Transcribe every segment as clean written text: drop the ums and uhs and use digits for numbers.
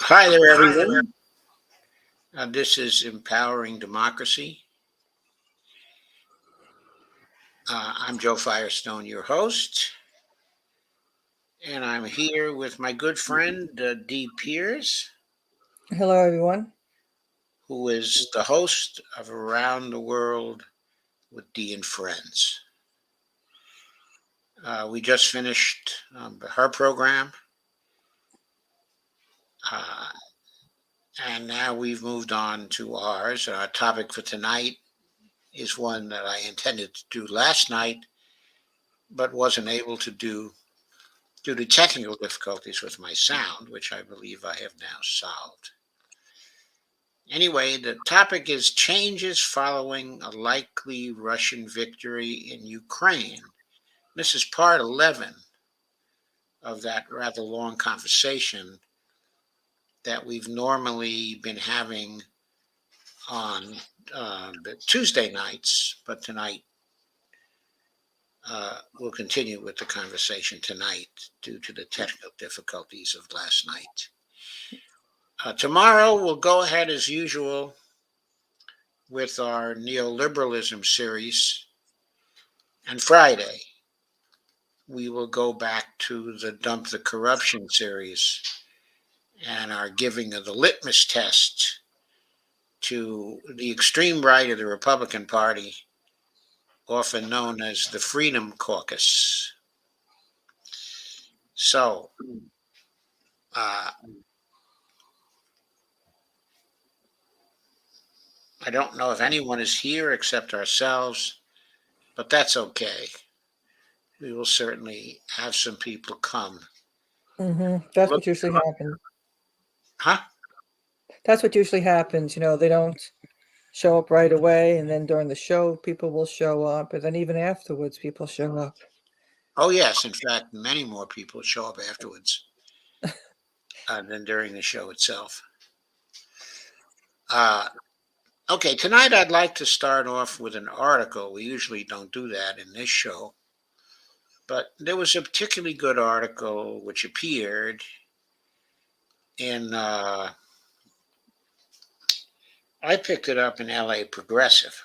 Hi there, everyone. This is Empowering Democracy. I'm Joe Firestone, your host, and I'm here with my good friend Dee Peers, Hello, everyone. who is the host of Around the World with Dee and Friends. We just finished her program, uh, and now we've moved on to ours. Our topic for tonight is one that I intended to do last night, but wasn't able to do due to technical difficulties with my sound, which I believe I have now solved. Anyway, the topic is changes following a likely Russian victory in Ukraine. This is part 11 of that rather long conversation that we've normally been having on the Tuesday nights, but tonight we'll continue with the conversation tonight due to the technical difficulties of last night. Tomorrow we'll go ahead as usual with our neoliberalism series. And Friday, we will go back to the Dump the Corruption series and our giving of the litmus test to the extreme right of the Republican Party, often known as the Freedom Caucus. So, uh, I don't know if anyone is here except ourselves, but that's okay. We will certainly have some people come. That's Look, what usually happens. huh? That's what usually happens. They don't show up right away, and then during the show, people will show up, and then even afterwards, people show up. Oh, yes. In fact, many more people show up afterwards than during the show itself. Uh, okay, tonight I'd like to start off with an article. We usually don't do that in this show, but there was a particularly good article which appeared in, I picked it up in LA Progressive.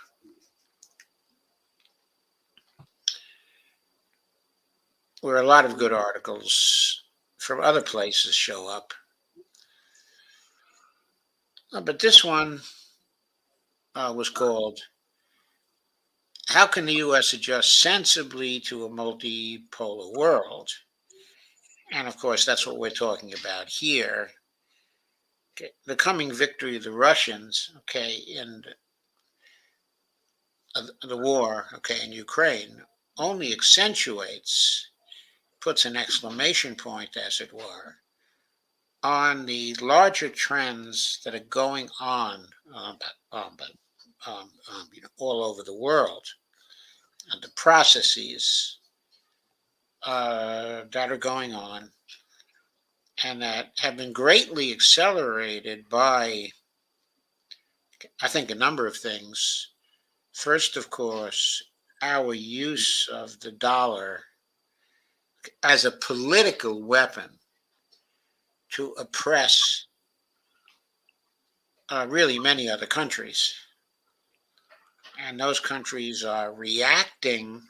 Where a lot of good articles from other places show up. But this one was called How Can the U.S. Adjust Sensibly to a Multipolar World? And of course, that's what we're talking about here. Okay, the coming victory of the Russians, okay, in the war, okay, in Ukraine, only accentuates, puts an exclamation point, as it were, on the larger trends that are going on all over the world, and the processes that are going on and that have been greatly accelerated by, I think, a number of things. First, of course, our use of the dollar as a political weapon to oppress really many other countries. And those countries are reacting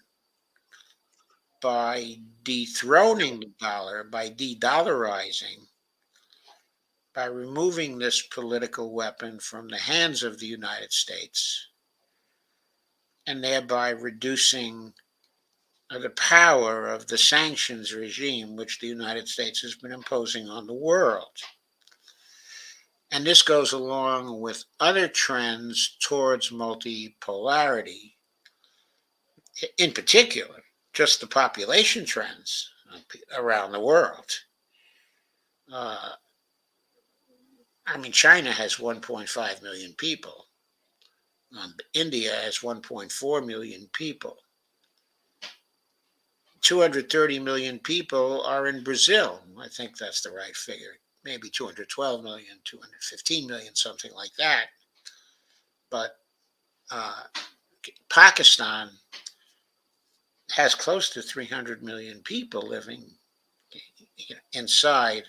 by dethroning the dollar, by de-dollarizing, by removing this political weapon from the hands of the United States, and thereby reducing the power of the sanctions regime which the United States has been imposing on the world. And this goes along with other trends towards multipolarity, in particular, just the population trends around the world. Uh, I mean, China has 1.5 million people. India has 1.4 million people. 230 million people are in Brazil. I think that's the right figure. Maybe 212 million, 215 million, something like that. But uh, Pakistan has close to 300 million people living inside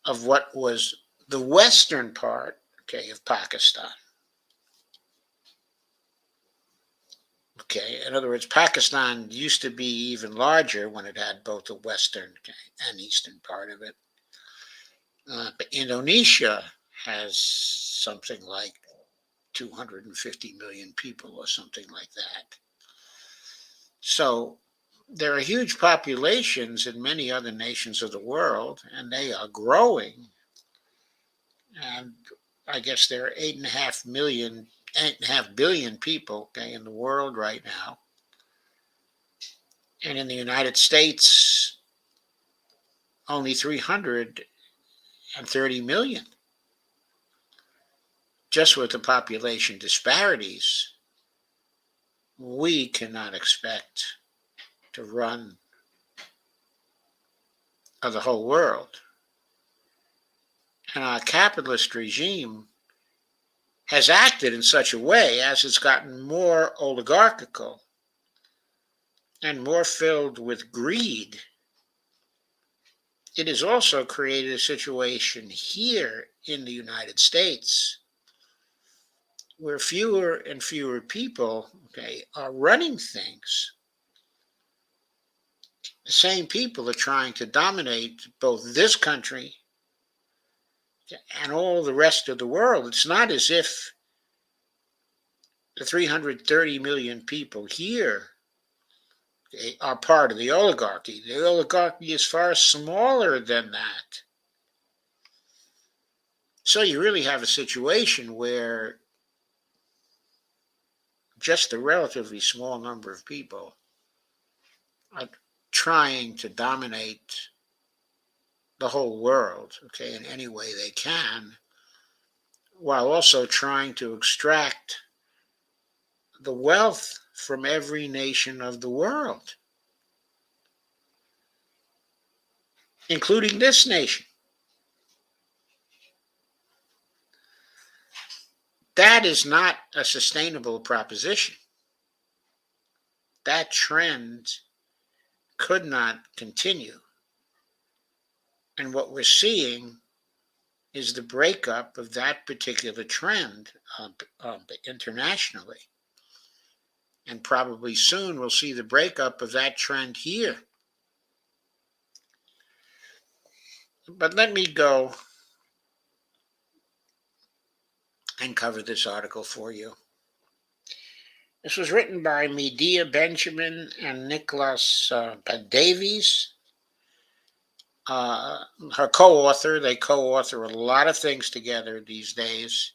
of what was the western part, okay, of Pakistan. Okay, in other words, Pakistan used to be even larger when it had both the western and eastern part of it. But Indonesia has something like 250 million people or something like that. So there are huge populations in many other nations of the world, and they are growing. And I guess there are 8.5 billion people, okay, in the world right now. And in the United States, only 330 million. Just with the population disparities, we cannot expect to run the whole world. And our capitalist regime has acted in such a way as it's gotten more oligarchical and more filled with greed. It has also created a situation here in the United States where fewer and fewer people, okay, are running things. The same people are trying to dominate both this country and all the rest of the world. It's not as if the 330 million people here are part of the oligarchy. The oligarchy is far smaller than that. So you really have a situation where just a relatively small number of people are trying to dominate the whole world, okay, in any way they can, while also trying to extract the wealth from every nation of the world, including this nation. That is not a sustainable proposition. That trend could not continue. And what we're seeing is the breakup of that particular trend internationally. And probably soon we'll see the breakup of that trend here. But let me go and cover this article for you. This was written by Medea Benjamin and Nicholas Davies. Her co-author. They co-author a lot of things together these days.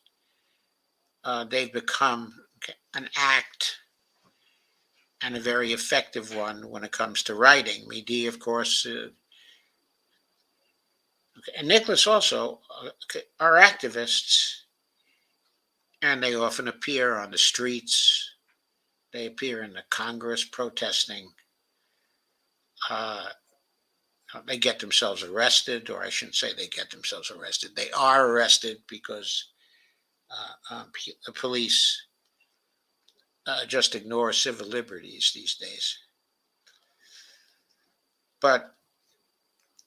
They've become an act and a very effective one when it comes to writing. Medea, of course, and Nicholas also are activists, and they often appear on the streets. They appear in the Congress protesting. They get themselves arrested, or I shouldn't say they get themselves arrested. They are arrested because the police just ignore civil liberties these days. But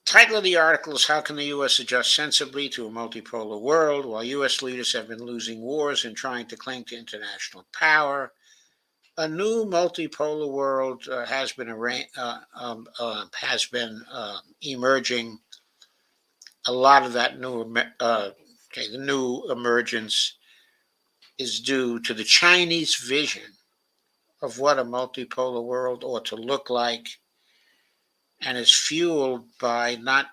title of the article is How Can the U.S. Adjust Sensibly to a Multipolar World While U.S. Leaders Have Been Losing Wars and Trying to Cling to International Power? A new multipolar world has been emerging. A lot of that the new emergence is due to the Chinese vision of what a multipolar world ought to look like, and is fueled by not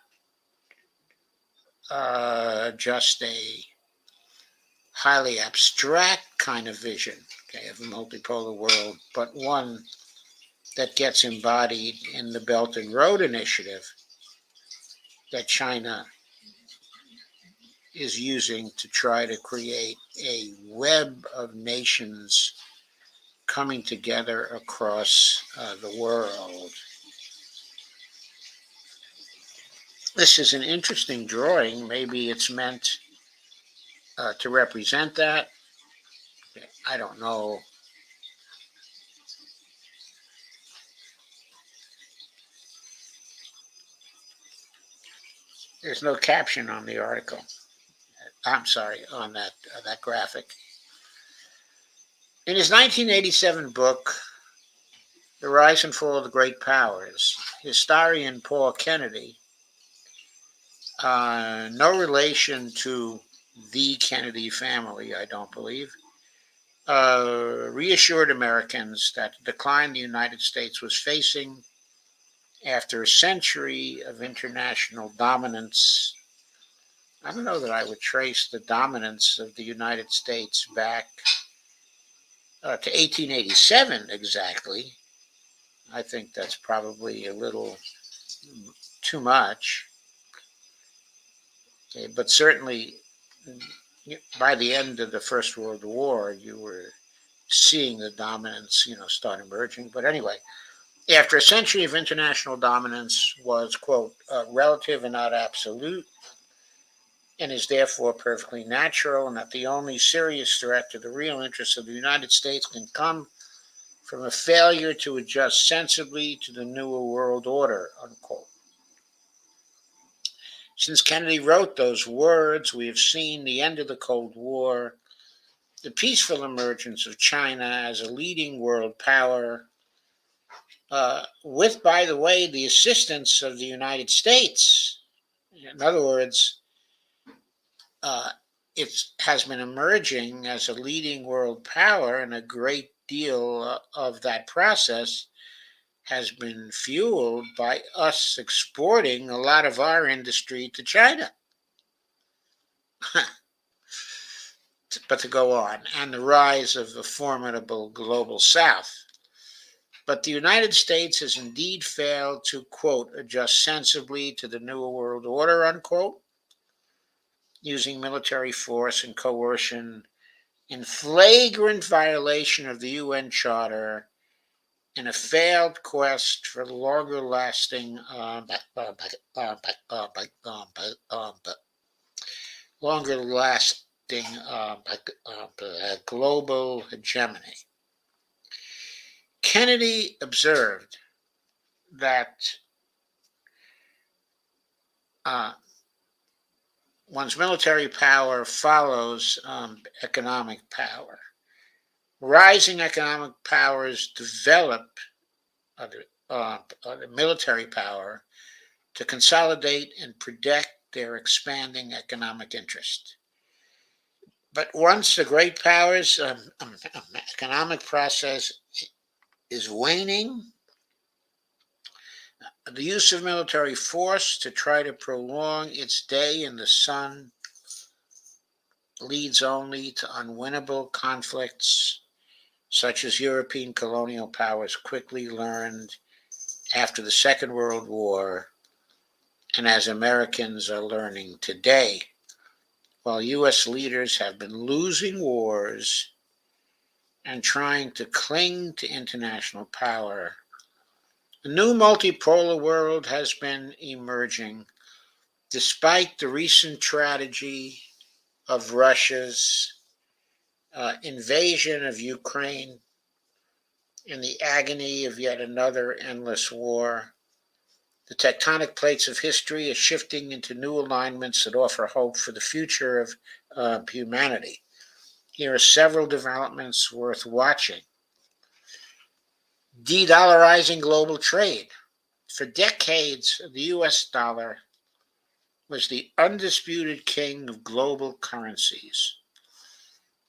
just a highly abstract kind of vision, okay, of a multipolar world, but one that gets embodied in the Belt and Road Initiative that China is using to try to create a web of nations coming together across the world. This is an interesting drawing. Maybe it's meant to represent that. I don't know. There's no caption on the article. I'm sorry, on that graphic. In his 1987 book, The Rise and Fall of the Great Powers, historian Paul Kennedy, no relation to the Kennedy family, I don't believe, reassured Americans that the decline the United States was facing after a century of international dominance. I don't know that I would trace the dominance of the United States back to 1887 exactly. I think that's probably a little too much. Okay, but certainly by the end of the First World War, you were seeing the dominance, start emerging. But anyway, after a century of international dominance was, quote, relative and not absolute, and is therefore perfectly natural, and that the only serious threat to the real interests of the United States can come from a failure to adjust sensibly to the newer world order, unquote. Since Kennedy wrote those words, we have seen the end of the Cold War, the peaceful emergence of China as a leading world power, with, by the way, the assistance of the United States. In other words, it has been emerging as a leading world power, and a great deal of that process has been fueled by us exporting a lot of our industry to China. But to go on, and the rise of the formidable global South. But the United States has indeed failed to, quote, adjust sensibly to the new world order, unquote, using military force and coercion in flagrant violation of the UN Charter, in a failed quest for longer lasting global hegemony. Kennedy observed that one's military power follows economic power. Rising economic powers develop the military power to consolidate and protect their expanding economic interest. But once the great powers' economic process is waning, the use of military force to try to prolong its day in the sun leads only to unwinnable conflicts, such as European colonial powers quickly learned after the Second World War, and as Americans are learning today. While U.S. leaders have been losing wars and trying to cling to international power, a new multipolar world has been emerging, despite the recent tragedy of Russia's invasion of Ukraine and the agony of yet another endless war. The tectonic plates of history are shifting into new alignments that offer hope for the future of humanity. Here are several developments worth watching. De-dollarizing global trade. For decades, the US dollar was the undisputed king of global currencies.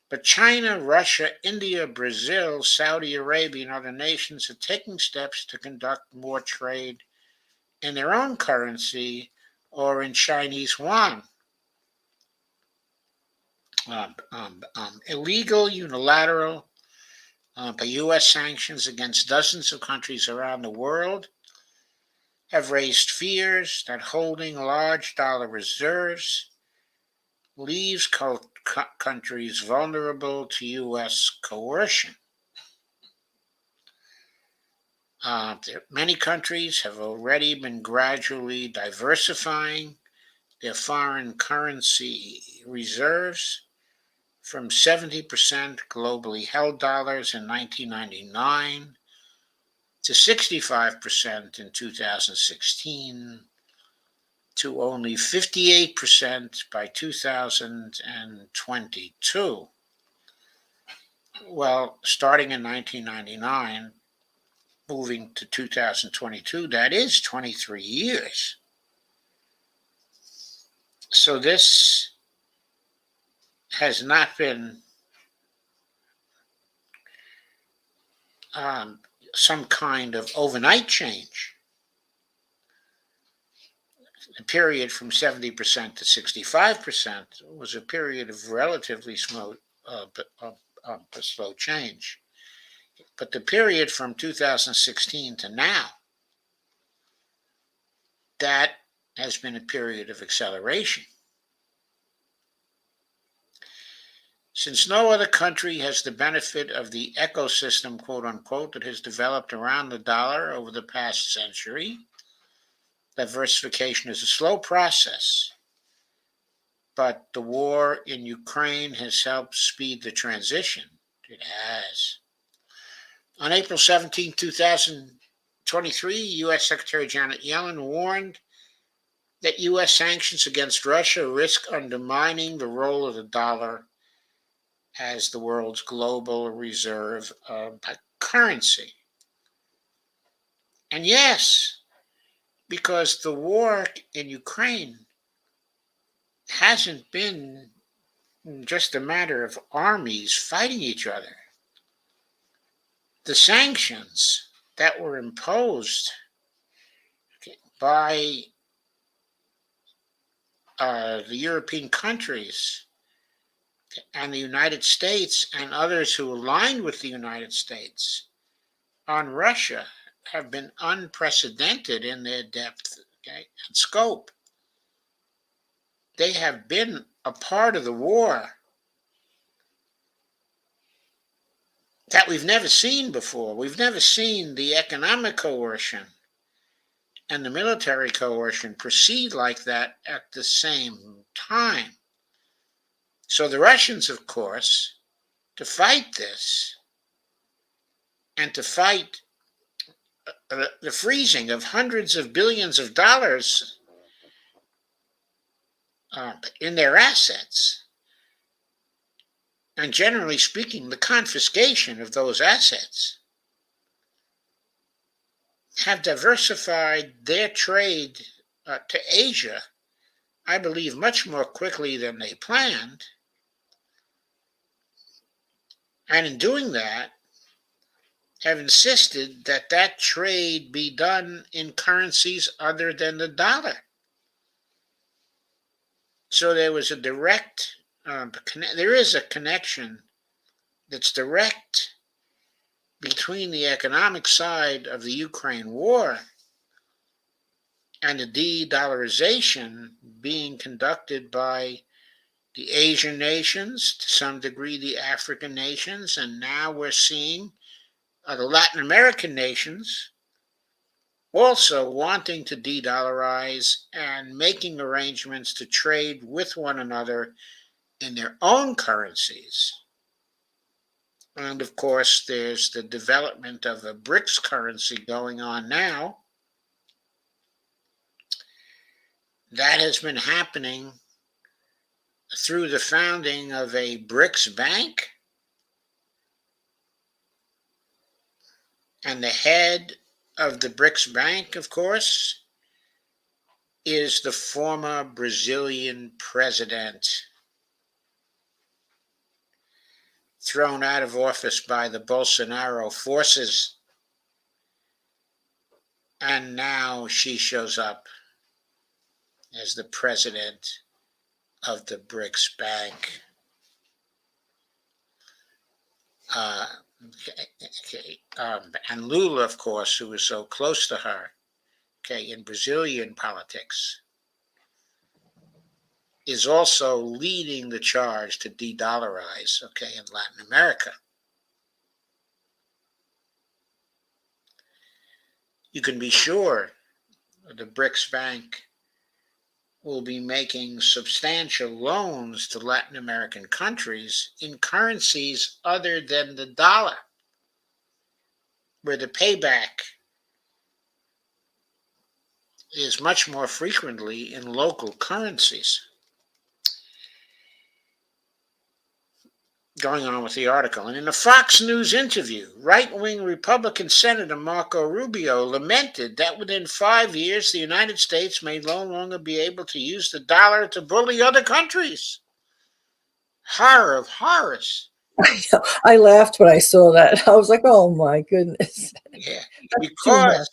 But China, Russia, India, Brazil, Saudi Arabia, and other nations are taking steps to conduct more trade in their own currency or in Chinese yuan. Illegal, unilateral, by U.S. sanctions against dozens of countries around the world have raised fears that holding large dollar reserves leaves countries vulnerable to U.S. coercion. Many countries have already been gradually diversifying their foreign currency reserves from 70% globally held dollars in 1999 to 65% in 2016, to only 58% by 2022. Well, starting in 1999, moving to 2022, that is 23 years. So this has not been some kind of overnight change. The period from 70% to 65% was a period of relatively slow change. But the period from 2016 to now, that has been a period of acceleration. Since no other country has the benefit of the ecosystem, quote unquote, that has developed around the dollar over the past century, diversification is a slow process. But the war in Ukraine has helped speed the transition. It has. On April 17, 2023, U.S. Secretary Janet Yellen warned that U.S. sanctions against Russia risk undermining the role of the dollar as the world's global reserve currency. And yes, because the war in Ukraine hasn't been just a matter of armies fighting each other. The sanctions that were imposed by the European countries and the United States and others who aligned with the United States on Russia have been unprecedented in their depth, and scope. They have been a part of the war that we've never seen before. We've never seen the economic coercion and the military coercion proceed like that at the same time. So the Russians, of course, to fight this and to fight the freezing of hundreds of billions of dollars in their assets, and generally speaking, the confiscation of those assets, have diversified their trade to Asia, I believe, much more quickly than they planned. And in doing that, have insisted that that trade be done in currencies other than the dollar. So there was a direct, there is a connection that's direct between the economic side of the Ukraine war and the de-dollarization being conducted by the Asian nations, to some degree the African nations, and now we're seeing the Latin American nations also wanting to de-dollarize and making arrangements to trade with one another in their own currencies. And of course, there's the development of a BRICS currency going on now. That has been happening through the founding of a BRICS bank. And the head of the BRICS bank, of course, is the former Brazilian president, thrown out of office by the Bolsonaro forces. And now she shows up as the president of the BRICS Bank. And Lula, of course, who is so close to her, in Brazilian politics, is also leading the charge to de-dollarize, in Latin America. You can be sure the BRICS Bank will be making substantial loans to Latin American countries in currencies other than the dollar, where the payback is much more frequently in local currencies. Going on with the article. And in a Fox News interview, right wing Republican Senator Marco Rubio lamented that within 5 years, the United States may no longer be able to use the dollar to bully other countries. Horror of horrors. I laughed when I saw that. I was like, oh my goodness. Yeah. That's too much. Because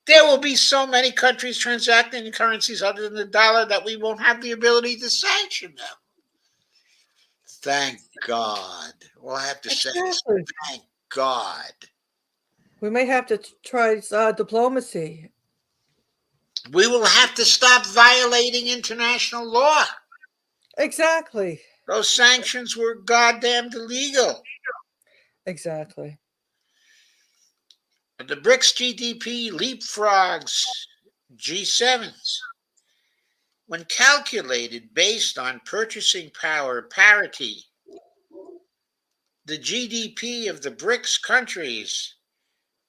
there will be so many countries transacting in currencies other than the dollar that we won't have the ability to sanction them. Thank God. All I have to say is Exactly. thank God. We may have to try diplomacy. We will have to stop violating international law. Exactly. Those sanctions were goddamn illegal. Exactly. The BRICS GDP leapfrogs G7s. When calculated based on purchasing power parity, the GDP of the BRICS countries,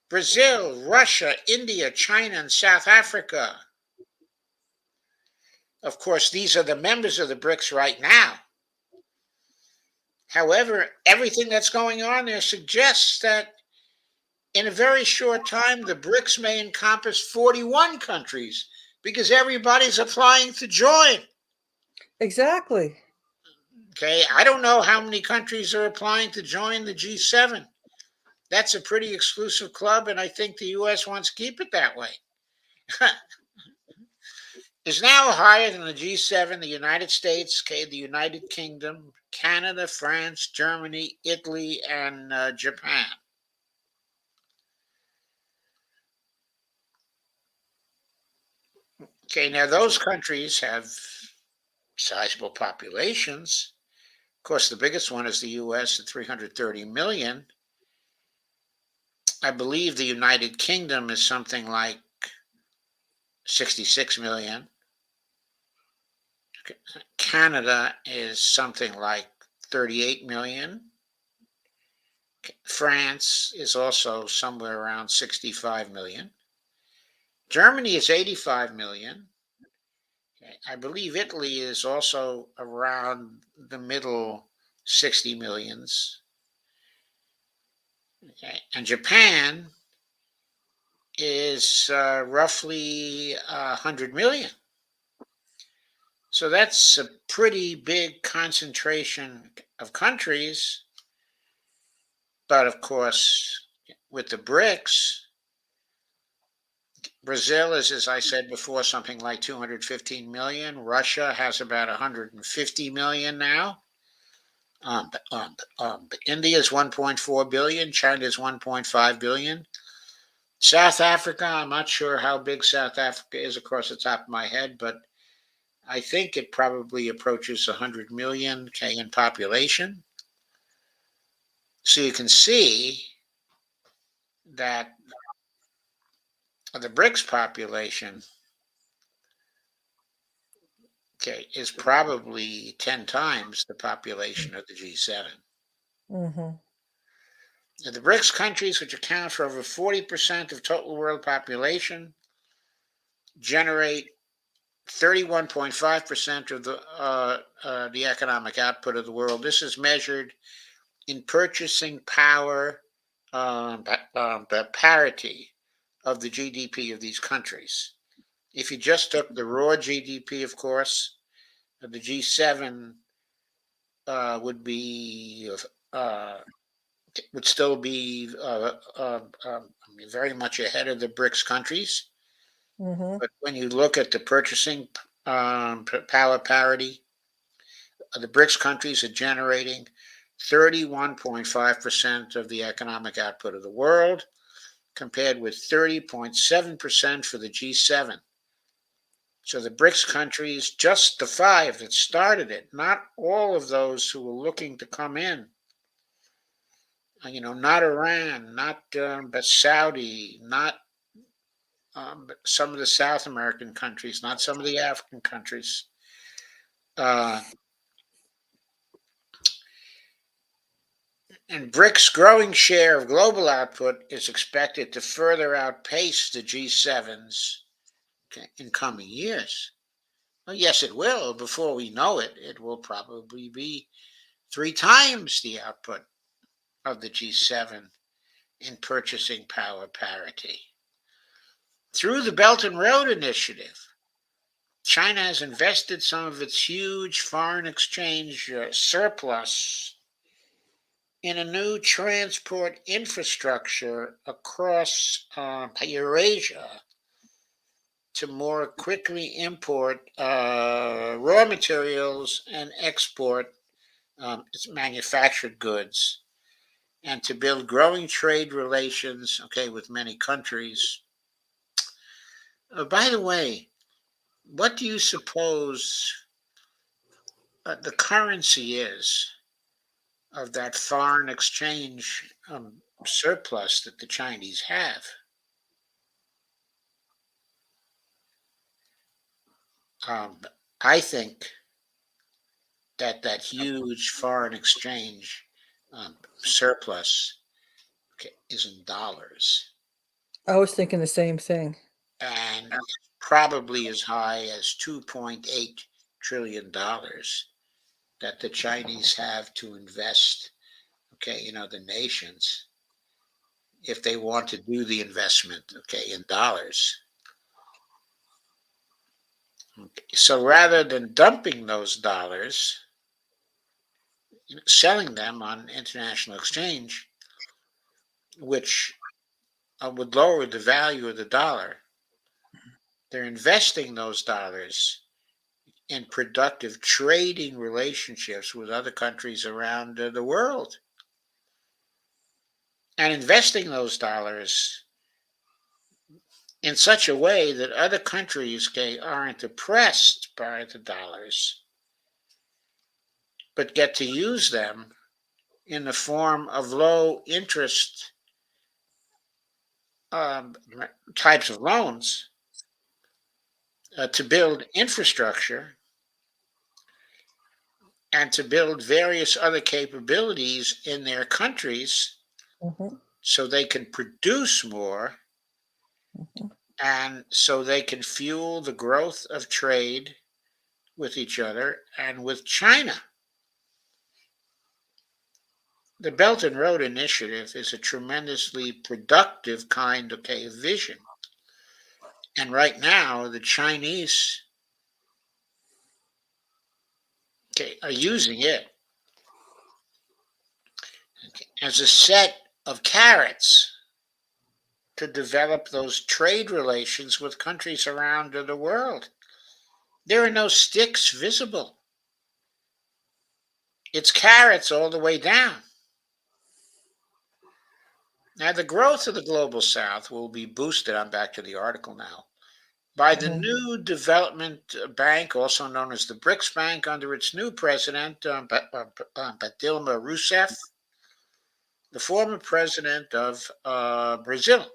Brazil, Russia, India, China, and South Africa. Of course, these are the members of the BRICS right now. However, everything that's going on there suggests that in a very short time, the BRICS may encompass 41 countries because everybody's applying to join. Exactly. Okay, I don't know how many countries are applying to join the G7. That's a pretty exclusive club, and I think the US wants to keep it that way. Is now higher than the G7, the United States, okay, the United Kingdom, Canada, France, Germany, Italy, and Japan. Okay, now those countries have sizable populations. Of course, the biggest one is the US at 330 million. I believe the United Kingdom is something like 66 million. Canada is something like 38 million. France is also somewhere around 65 million. Germany is 85 million. I believe Italy is also around the middle 60 millions. Okay. And Japan is roughly 100 million. So that's a pretty big concentration of countries. But of course, with the BRICS, Brazil is, as I said before, something like 215 million. Russia has about 150 million now. India is 1.4 billion. China is 1.5 billion. South Africa, I'm not sure how big South Africa is across the top of my head, but I think it probably approaches 100 million in population. So you can see that the BRICS population, is probably 10 times the population of the G7. Mm-hmm. The BRICS countries, which account for over 40% of total world population, generate 31.5% of the economic output of the world. This is measured in purchasing power, the parity of the GDP of these countries. If you just took the raw GDP, of course, the G7 would be would still be very much ahead of the BRICS countries. Mm-hmm. But when you look at the purchasing power parity, the BRICS countries are generating 31.5% of the economic output of the world, compared with 30.7% for the G7. So the BRICS countries, just the five that started it, not all of those who were looking to come in, not Iran, not but Saudi, not but some of the South American countries, not some of the African countries. Uh, and BRICS' growing share of global output is expected to further outpace the G7's in coming years. Well, yes, it will. Before we know it, it will probably be 3 times the output of the G7 in purchasing power parity. Through the Belt and Road Initiative, China has invested some of its huge foreign exchange surplus in a new transport infrastructure across Eurasia to more quickly import raw materials and export its manufactured goods, and to build growing trade relations, with many countries. By the way, what do you suppose the currency is of that foreign exchange surplus that the Chinese have? Um, I think that huge foreign exchange surplus, is in dollars, I was thinking the same thing. and probably as high as $2.8 trillion that the Chinese have to invest, the nations, if they want to do the investment, in dollars. So rather than dumping those dollars, selling them on international exchange, which would lower the value of the dollar, they're investing those dollars in productive trading relationships with other countries around the world, and investing those dollars in such a way that other countries, aren't oppressed by the dollars, but get to use them in the form of low interest um, types of loans to build infrastructure and to build various other capabilities in their countries Hmm. so they can produce more, Hmm. and so they can fuel the growth of trade with each other and with China. The Belt and Road Initiative is a tremendously productive kind of vision. And right now, the Chinese, are using it, as a set of carrots to develop those trade relations with countries around the world. There are no sticks visible. It's carrots all the way down. Now, the growth of the global south will be boosted, I'm back to the article now, by the Hmm. new development bank, also known as the BRICS Bank, under its new president, Dilma Rousseff, the former president of Brazil.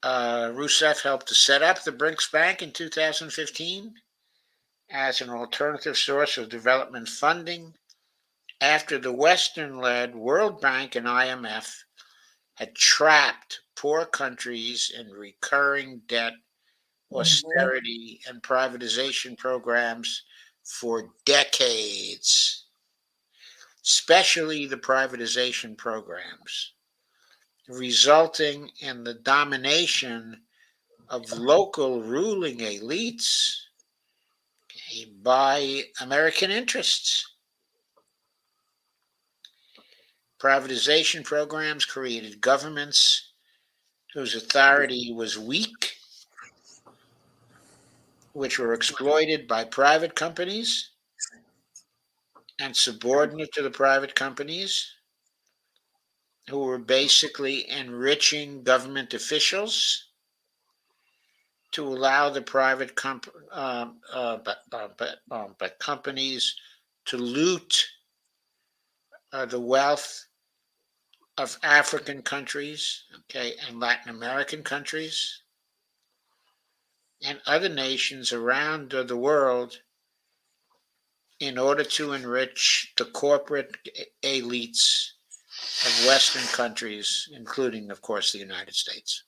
Rousseff helped to set up the BRICS Bank in 2015 as an alternative source of development funding after the Western led World Bank and IMF had trapped poor countries in recurring debt, Hmm. austerity, and privatization programs for decades, especially the privatization programs, resulting in the domination of local ruling elites by American interests. Privatization programs created governments whose authority was weak, which were exploited by private companies and subordinate to the private companies, who were basically enriching government officials to allow the private but companies to loot the wealth of African countries, and Latin American countries, and other nations around the world, in order to enrich the corporate elites of Western countries, including, of course, the United States.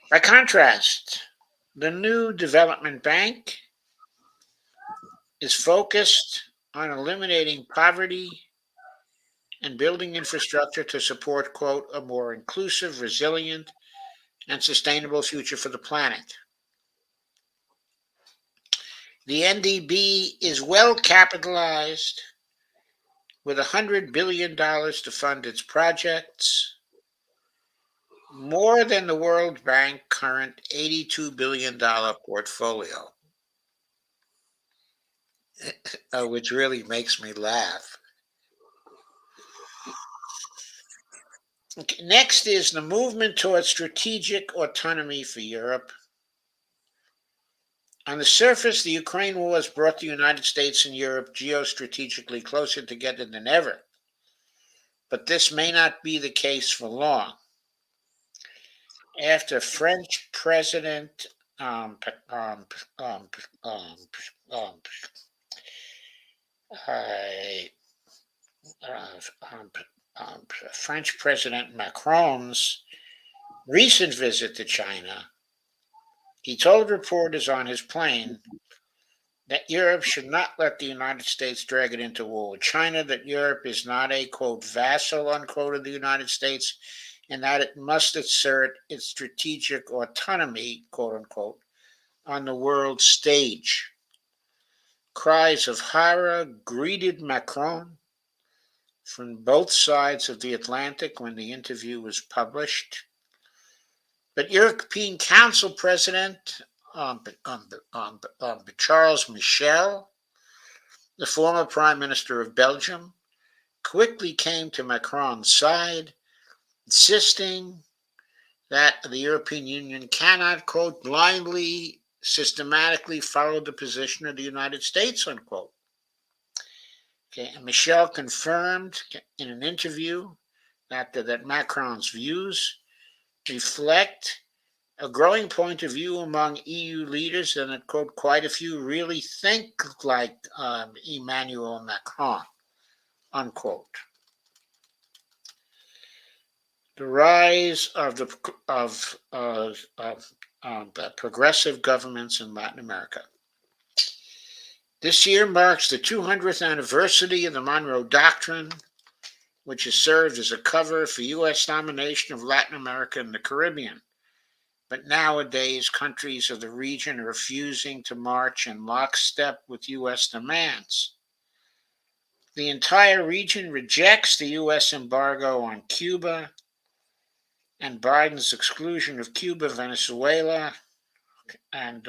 By contrast, the new development bank is focused on eliminating poverty and building infrastructure to support, quote, a more inclusive, resilient, and sustainable future for the planet. The NDB is well capitalized with $100 billion to fund its projects, more than the World Bank current $82 billion portfolio, which really makes me laugh. Okay, next is the movement towards strategic autonomy for Europe. On the surface, the Ukraine war has brought the United States and Europe geostrategically closer together than ever, but this may not be the case for long. After French President um, um, um, um, um, uh, um, French President Macron's recent visit to China, he told reporters on his plane that Europe should not let the United States drag it into war with China, that Europe is not a, quote, vassal, unquote, of the United States, and that it must assert its strategic autonomy, quote unquote, on the world stage. Cries of horror greeted Macron from both sides of the Atlantic when the interview was published. But European Council President Charles Michel, the former Prime Minister of Belgium, quickly came to Macron's side, insisting that the European Union cannot, quote, blindly, systematically follow the position of the United States, unquote. Okay, and Michel confirmed in an interview that Macron's views reflect a growing point of view among EU leaders, and that, quote, quite a few really think like Emmanuel Macron, unquote. The rise of the progressive governments in Latin America. This year marks the 200th anniversary of the Monroe Doctrine, which has served as a cover for U.S. domination of Latin America and the Caribbean. But nowadays, countries of the region are refusing to march in lockstep with U.S. demands. The entire region rejects the U.S. embargo on Cuba and Biden's exclusion of Cuba, Venezuela, and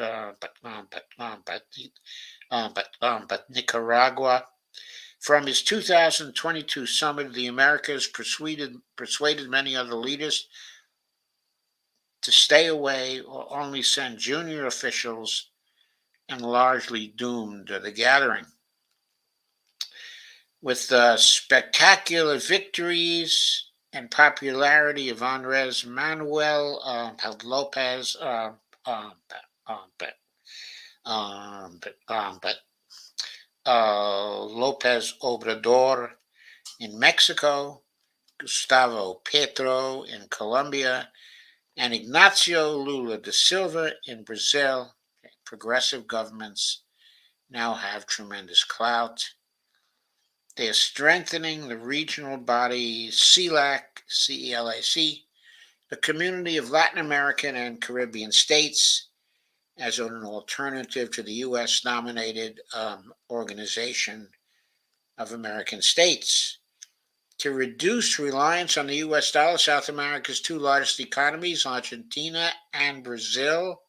but Nicaragua. From his 2022 summit, the Americas persuaded many other leaders to stay away or only send junior officials, and largely doomed the gathering. With the spectacular victories and popularity of Andres Manuel Lopez Lopez Obrador in Mexico, Gustavo Petro in Colombia, and Ignacio Lula da Silva in Brazil, progressive governments now have tremendous clout. They are strengthening the regional body CELAC, CELAC, the Community of Latin American and Caribbean States, as an alternative to the U.S. nominated Organization of American States. To reduce reliance on the U.S. dollar, South America's two largest economies, Argentina and Brazil,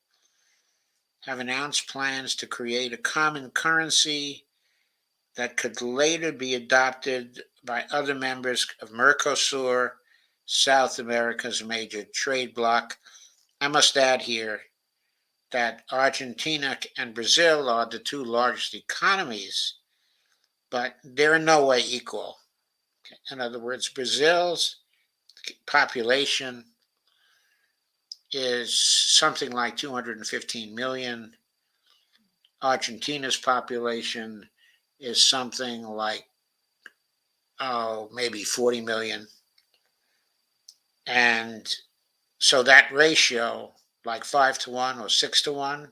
have announced plans to create a common currency that could later be adopted by other members of Mercosur, South America's major trade bloc. I must add here that Argentina and Brazil are the two largest economies, but they're in no way equal. In other words, Brazil's population is something like 215 million. Argentina's population is something like, maybe 40 million. And so that ratio, like 5-1 or 6-1,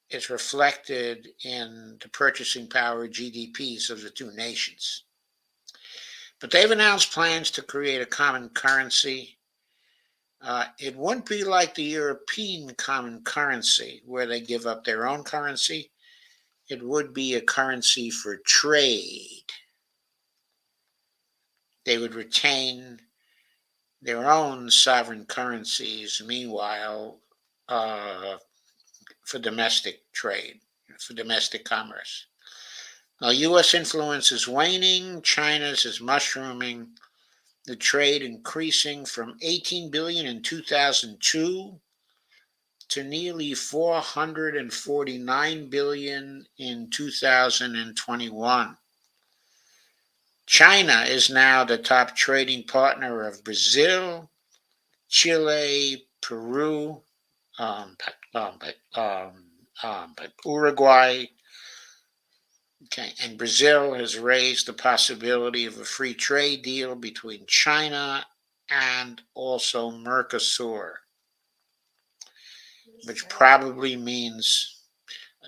is reflected in the purchasing power GDPs of the two nations. But they've announced plans to create a common currency. It wouldn't be like the European common currency where they give up their own currency. It would be a currency for trade. They would retain their own sovereign currencies, meanwhile, for domestic trade, for domestic commerce. Now, U.S. influence is waning, China's is mushrooming, the trade increasing from 18 billion in 2002 to nearly 449 billion in 2021. China is now the top trading partner of Brazil, Chile, Peru, Uruguay. Okay, and Brazil has raised the possibility of a free trade deal between China and also Mercosur, which probably means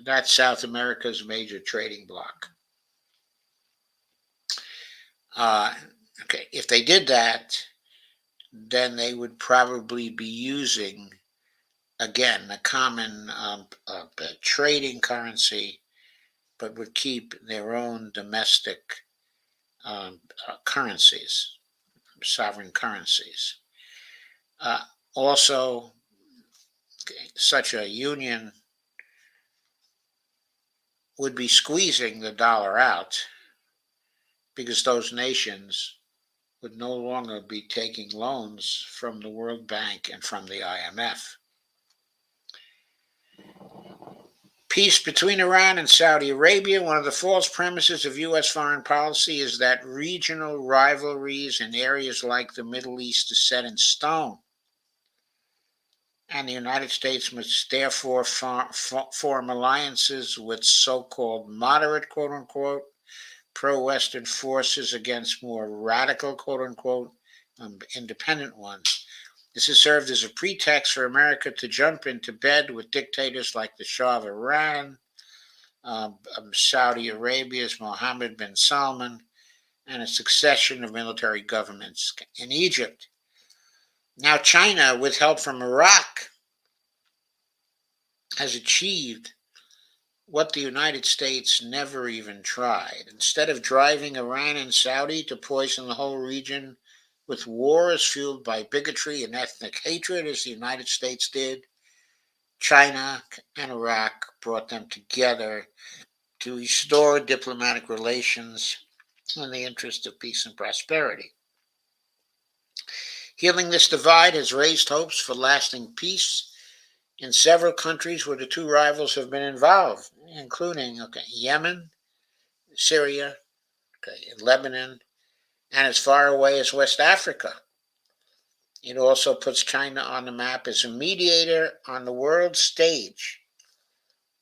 that's South America's major trading bloc. Okay, if they did that, then they would probably be using, again, a common trading currency, but would keep their own domestic currencies, sovereign currencies. Also, such a union would be squeezing the dollar out because those nations would no longer be taking loans from the World Bank and from the IMF. Peace between Iran and Saudi Arabia. One of the false premises of U.S. foreign policy is that regional rivalries in areas like the Middle East is set in stone, and the United States must therefore form alliances with so-called moderate, quote-unquote, pro-Western forces against more radical, quote-unquote, independent ones. This has served as a pretext for America to jump into bed with dictators like the Shah of Iran, Saudi Arabia's Mohammed bin Salman, and a succession of military governments in Egypt. Now China, with help from Iraq, has achieved what the United States never even tried. Instead of driving Iran and Saudi to poison the whole region with wars fueled by bigotry and ethnic hatred, as the United States did, China and Iraq brought them together to restore diplomatic relations in the interest of peace and prosperity. Healing this divide has raised hopes for lasting peace in several countries where the two rivals have been involved, including Yemen, Syria, Lebanon, and as far away as West Africa. It also puts China on the map as a mediator on the world stage,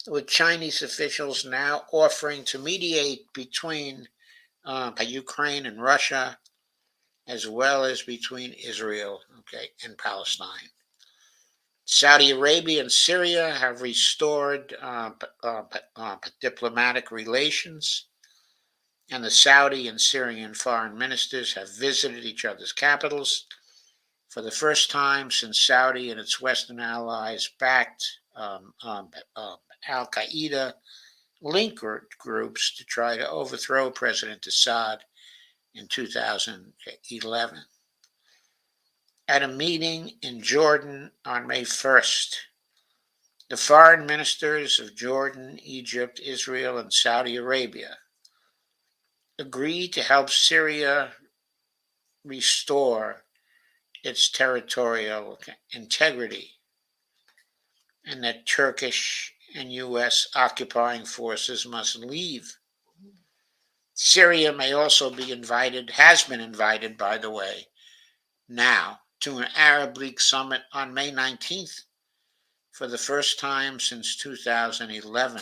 with Chinese officials now offering to mediate between Ukraine and Russia, as well as between Israel and Palestine. Saudi Arabia and Syria have restored diplomatic relations, and the Saudi and Syrian foreign ministers have visited each other's capitals for the first time since Saudi and its Western allies backed Al-Qaeda link groups to try to overthrow President Assad in 2011. At a meeting in Jordan on May 1st, the foreign ministers of Jordan, Egypt, Israel, and Saudi Arabia agreed to help Syria restore its territorial integrity, and that Turkish and U.S. occupying forces must leave. Syria may also be invited, has been invited, by the way, now to an Arab League summit on May 19th for the first time since 2011.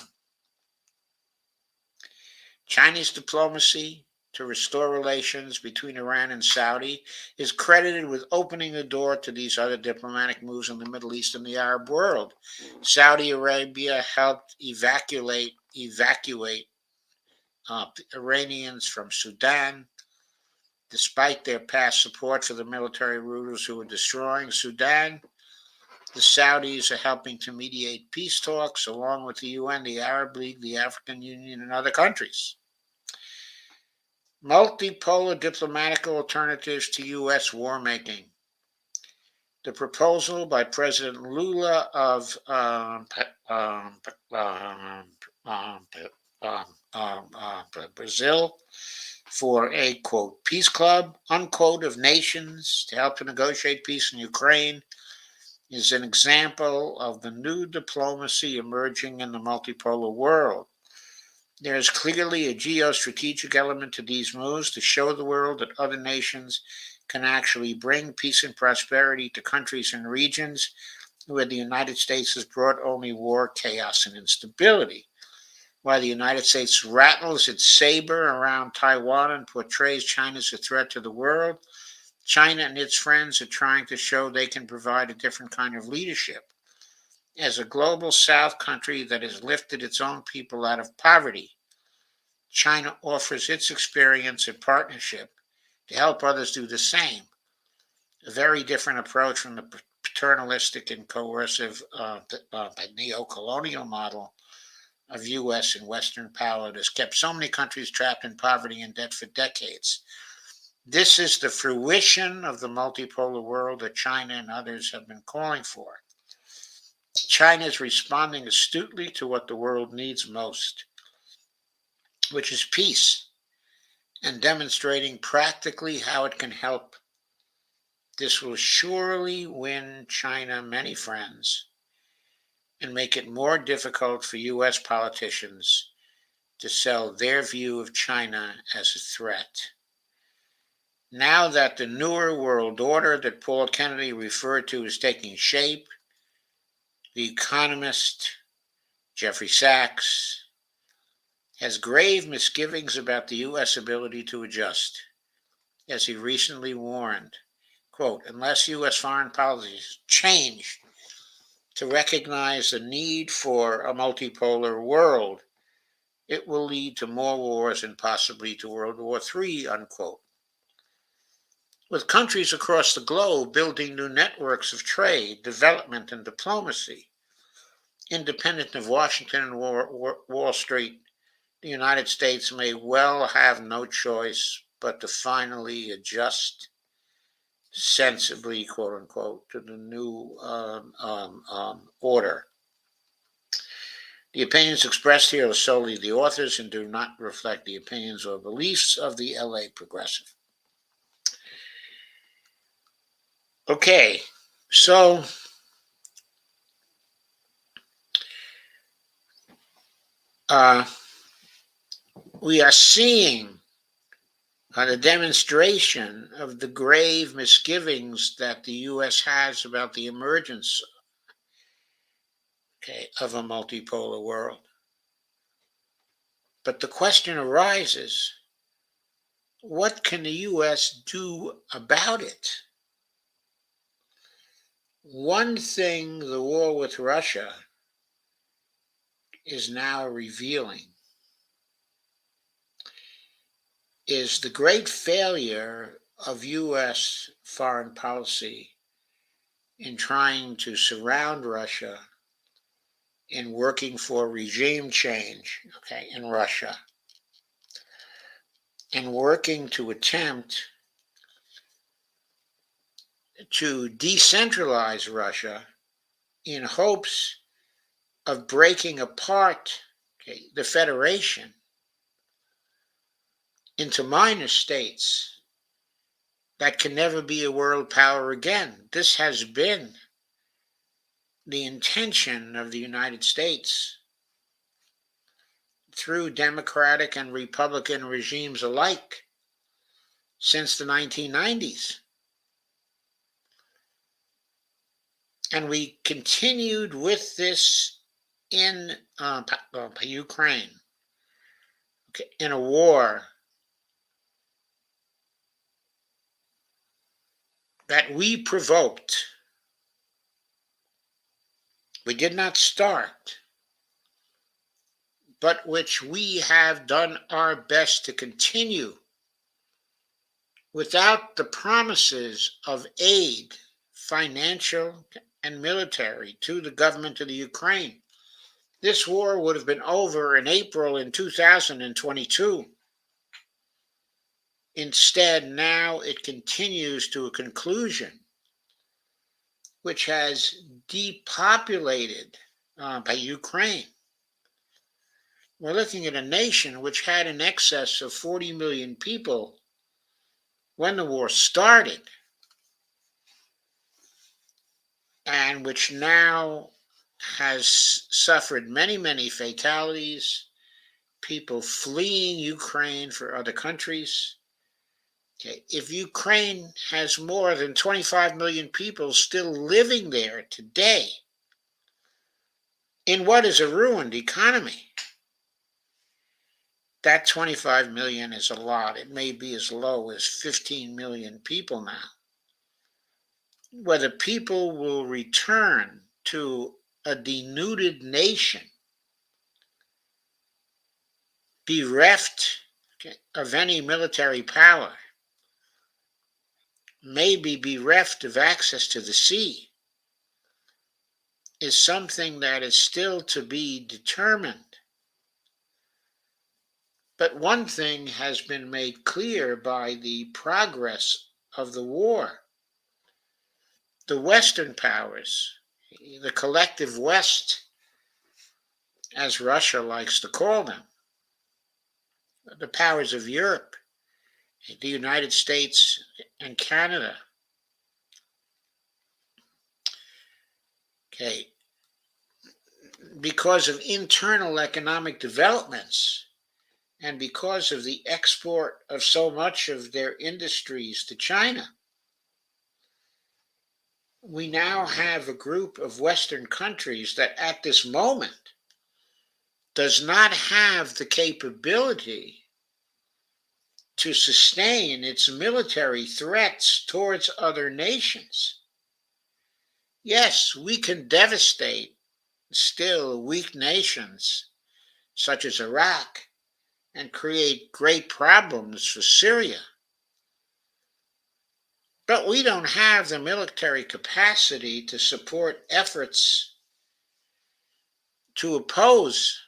Chinese diplomacy, to restore relations between Iran and Saudi, is credited with opening the door to these other diplomatic moves in the Middle East and the Arab world. Saudi Arabia helped evacuate Iranians from Sudan, despite their past support for the military rulers who were destroying Sudan. The Saudis are helping to mediate peace talks along with the UN, the Arab League, the African Union, and other countries. Multipolar diplomatic alternatives to U.S. war making. The proposal by President Lula of Brazil for a, quote, peace club, unquote, of nations to help to negotiate peace in Ukraine is an example of the new diplomacy emerging in the multipolar world. There is clearly a geostrategic element to these moves to show the world that other nations can actually bring peace and prosperity to countries and regions where the United States has brought only war, chaos, and instability. While the United States rattles its saber around Taiwan and portrays China as a threat to the world, China and its friends are trying to show they can provide a different kind of leadership. As a global South country that has lifted its own people out of poverty, China offers its experience and partnership to help others do the same. A very different approach from the paternalistic and coercive neo-colonial model of U.S. and Western power that has kept so many countries trapped in poverty and debt for decades. This is the fruition of the multipolar world that China and others have been calling for. China is responding astutely to what the world needs most, which is peace, and demonstrating practically how it can help. This will surely win China many friends and make it more difficult for U.S. politicians to sell their view of China as a threat. Now that the newer world order that Paul Kennedy referred to is taking shape, the economist Jeffrey Sachs has grave misgivings about the U.S. ability to adjust, as he recently warned, quote, unless U.S. foreign policies change to recognize the need for a multipolar world, it will lead to more wars and possibly to World War III, unquote. With countries across the globe building new networks of trade, development, and diplomacy, independent of Washington and Wall Street, the United States may well have no choice but to finally adjust sensibly, quote unquote, to the new order. The opinions expressed here are solely the authors and do not reflect the opinions or beliefs of the LA Progressive. Okay, so we are seeing the demonstration of the grave misgivings that the U.S. has about the emergence, of a multipolar world. But the question arises, what can the U.S. do about it? One thing the war with Russia is now revealing is the great failure of U.S. foreign policy in trying to surround Russia in working for regime change, in Russia, and working to attempt to decentralize Russia in hopes of breaking apart, the Federation into minor states that can never be a world power again. This has been the intention of the United States through Democratic and Republican regimes alike since the 1990s. And we continued with this in Ukraine, in a war that we provoked. We did not start, but which we have done our best to continue without the promises of aid, financial and military, to the government of the Ukraine. This war would have been over in April in 2022. Instead, now it continues to a conclusion which has depopulated by Ukraine. We're looking at a nation which had in excess of 40 million people when the war started, and which now has suffered many, many fatalities, people fleeing Ukraine for other countries. Okay. If Ukraine has more than 25 million people still living there today in what is a ruined economy, that 25 million is a lot. It may be as low as 15 million people now. Whether people will return to a denuded nation, bereft of any military power, maybe bereft of access to the sea, is something that is still to be determined. But one thing has been made clear by the progress of the war. The Western powers, the collective West, as Russia likes to call them, the powers of Europe, the United States and Canada, okay, because of internal economic developments and because of the export of so much of their industries to China, we now have a group of Western countries that at this moment does not have the capability to sustain its military threats towards other nations. Yes, we can devastate still weak nations such as Iraq and create great problems for Syria. But we don't have the military capacity to support efforts to oppose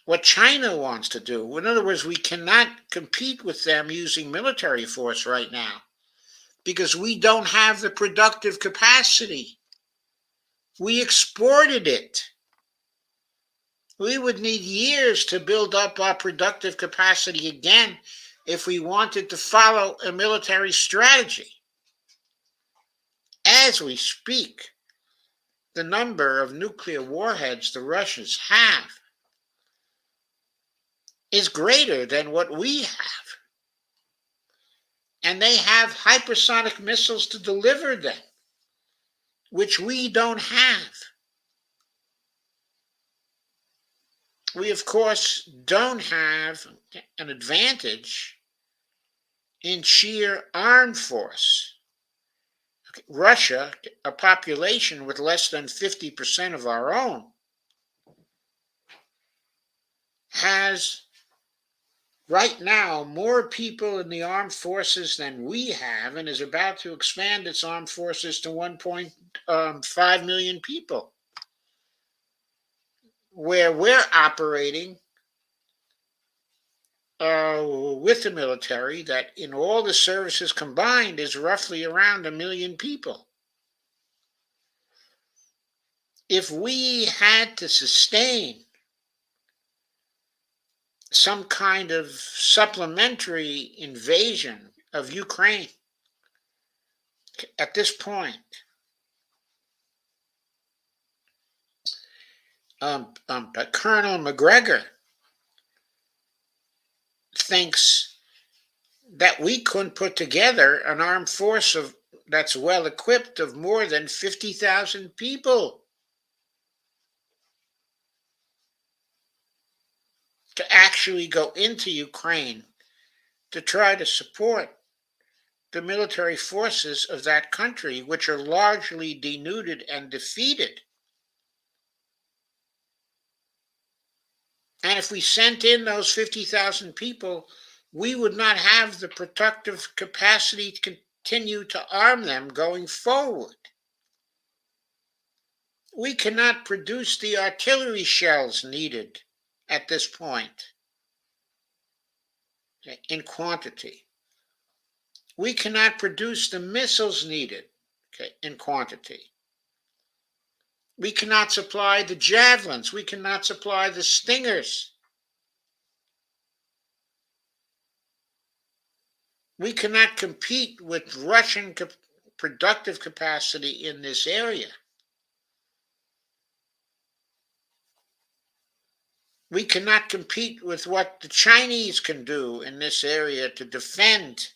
what China wants to do. In other words, we cannot compete with them using military force right now because we don't have the productive capacity. We exported it. We would need years to build up our productive capacity again if we wanted to follow a military strategy. As we speak, the number of nuclear warheads the Russians have is greater than what we have. And they have hypersonic missiles to deliver them, which we don't have. We, of course, don't have an advantage in sheer armed force. Russia, a population with less than 50% of our own, has right now more people in the armed forces than we have and is about to expand its armed forces to 1.5 million people, where we're operating with the military that in all the services combined is roughly around 1 million people. If we had to sustain some kind of supplementary invasion of Ukraine at this point, Colonel McGregor thinks that we couldn't put together an armed force that's well equipped of more than 50,000 people to actually go into Ukraine to try to support the military forces of that country, which are largely denuded and defeated. And if we sent in those 50,000 people, we would not have the productive capacity to continue to arm them going forward. We cannot produce the artillery shells needed at this point in quantity. We cannot produce the missiles needed in quantity. We cannot supply the javelins. We cannot supply the stingers. We cannot compete with Russian productive capacity in this area. We cannot compete with what the Chinese can do in this area to defend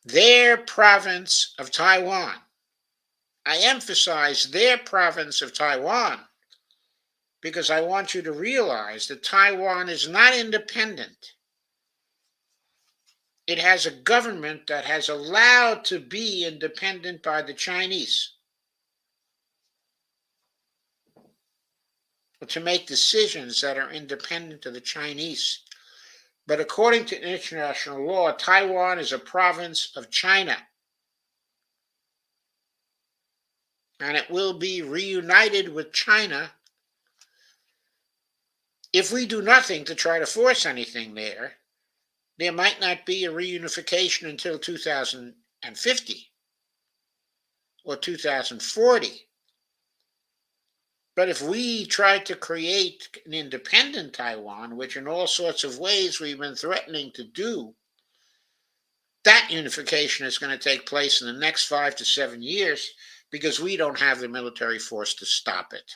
their province of Taiwan. I emphasize their province of Taiwan because I want you to realize that Taiwan is not independent. It has a government that has allowed to be independent by the Chinese, to make decisions that are independent of the Chinese. But according to international law, Taiwan is a province of China. And it will be reunited with China if we do nothing to try to force anything there. There might not be a reunification until 2050 or 2040. But if we try to create an independent Taiwan, which in all sorts of ways we've been threatening to do, that unification is going to take place in the next 5 to 7 years because we don't have the military force to stop it.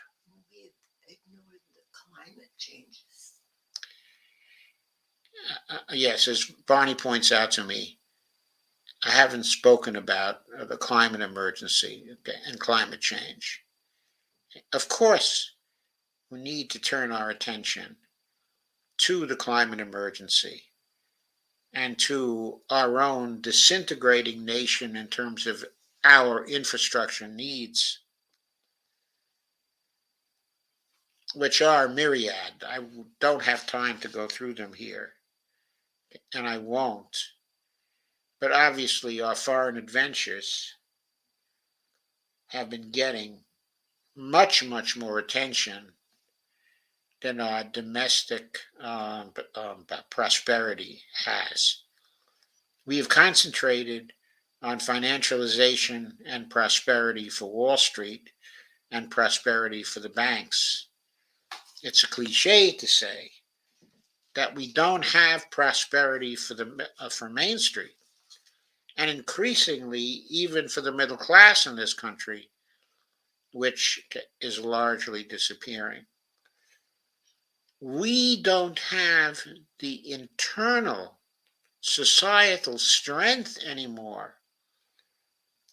We ignored the climate changes. Yes, as Barney points out to me, I haven't spoken about the climate emergency and climate change. Of course, we need to turn our attention to the climate emergency and to our own disintegrating nation in terms of our infrastructure needs, which are myriad. I don't have time to go through them here, and I won't. But obviously, our foreign adventures have been getting much, much more attention than our domestic prosperity has. We have concentrated on financialization and prosperity for Wall Street and prosperity for the banks. It's a cliche to say that we don't have prosperity for Main Street, and increasingly even for the middle class in this country, which is largely disappearing. We don't have the internal societal strength anymore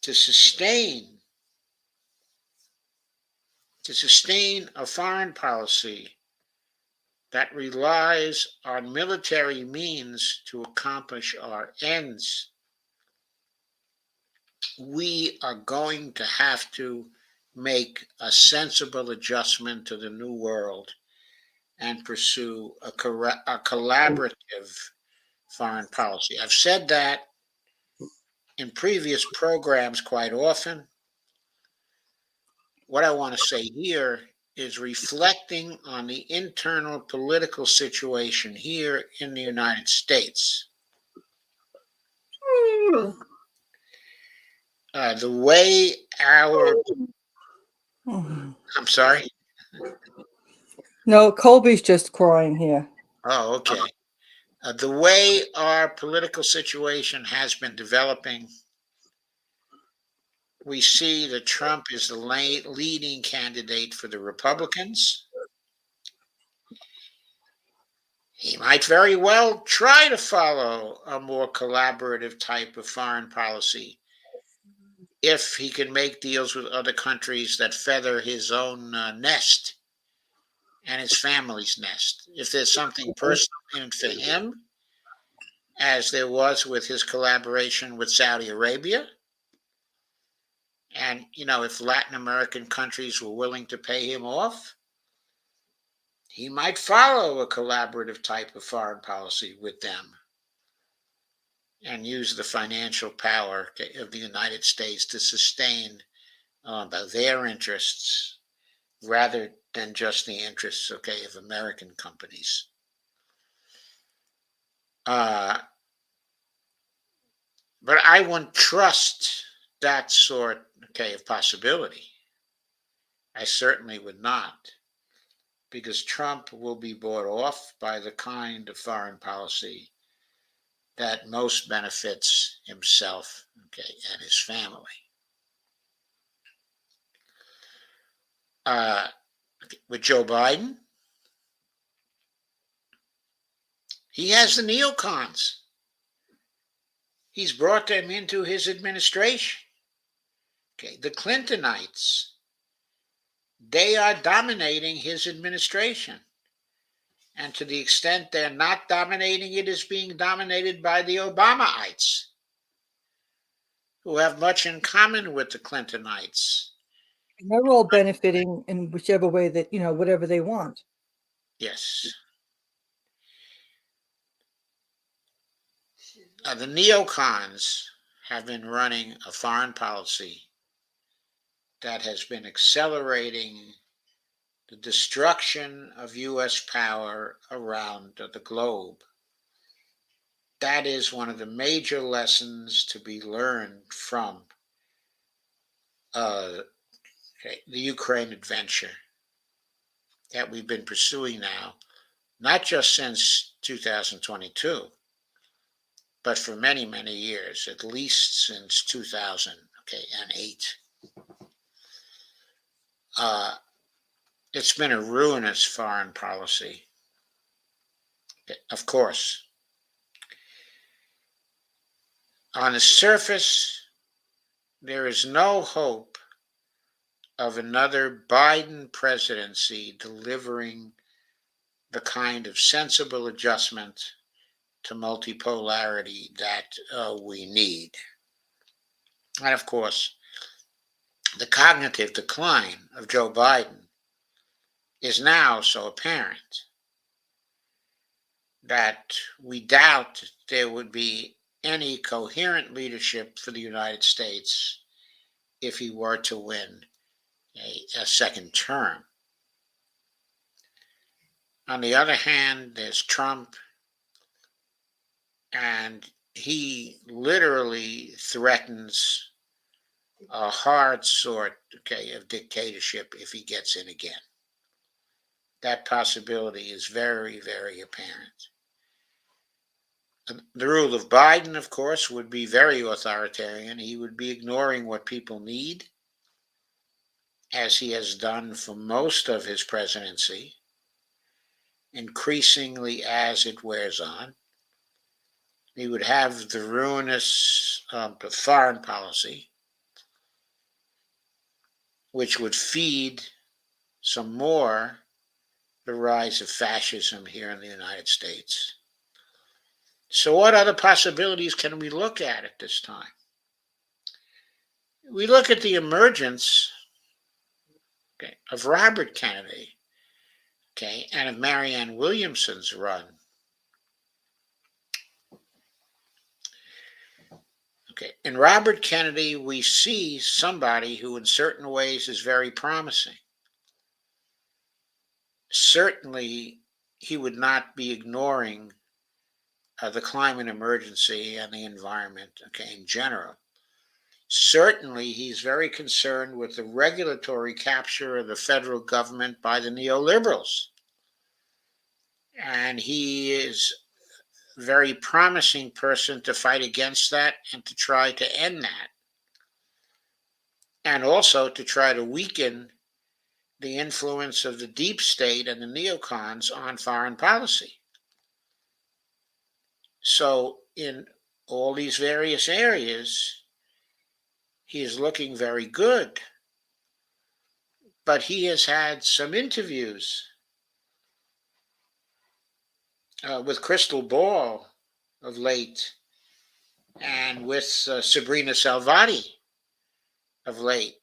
to sustain a foreign policy that relies on military means to accomplish our ends. We are going to have to make a sensible adjustment to the new world and pursue a collaborative foreign policy. I've said that in previous programs quite often. What I want to say here is reflecting on the internal political situation here in the United States. The way our, I'm sorry. No, Colby's just crying here. Oh, okay. The way our political situation has been developing, we see that Trump is the leading candidate for the Republicans. He might very well try to follow a more collaborative type of foreign policy if he can make deals with other countries that feather his own nest and his family's nest. If there's something personal in it for him, as there was with his collaboration with Saudi Arabia. And, if Latin American countries were willing to pay him off, he might follow a collaborative type of foreign policy with them and use the financial power of the United States to sustain their interests rather than just the interests, of American companies. Uh, but I wouldn't trust that sort, of possibility. I certainly would not, because Trump will be bought off by the kind of foreign policy that most benefits himself, and his family. Uh, with Joe Biden, he has the neocons. He's brought them into his administration. The Clintonites, they are dominating his administration. And to the extent they're not dominating it, is being dominated by the Obamaites, who have much in common with the Clintonites. And they're all benefiting in whichever way that, whatever they want. Yes. The neocons have been running a foreign policy that has been accelerating the destruction of U.S. power around the globe. That is one of the major lessons to be learned from the Ukraine adventure that we've been pursuing now, not just since 2022, but for many, many years, at least since 2008. It's been a ruinous foreign policy. Of course, on the surface, there is no hope of another Biden presidency delivering the kind of sensible adjustment to multipolarity that we need. And of course, the cognitive decline of Joe Biden is now so apparent that we doubt there would be any coherent leadership for the United States if he were to win a second term. On the other hand, there's Trump, and he literally threatens a hard sort, of dictatorship if he gets in again. That possibility is very, very apparent. The rule of Biden, of course, would be very authoritarian. He would be ignoring what people need, as he has done for most of his presidency, increasingly as it wears on. He would have the ruinous foreign policy, which would feed some more the rise of fascism here in the United States. So what other possibilities can we look at this time? We look at the emergence of Robert Kennedy, and of Marianne Williamson's run. In Robert Kennedy, we see somebody who in certain ways is very promising. Certainly, he would not be ignoring the climate emergency and the environment, in general. Certainly, he's very concerned with the regulatory capture of the federal government by the neoliberals. And he is a very promising person to fight against that and to try to end that. And also to try to weaken the influence of the deep state and the neocons on foreign policy. So in all these various areas, he is looking very good. But he has had some interviews with Crystal Ball of late, and with Sabrina Salvati of late,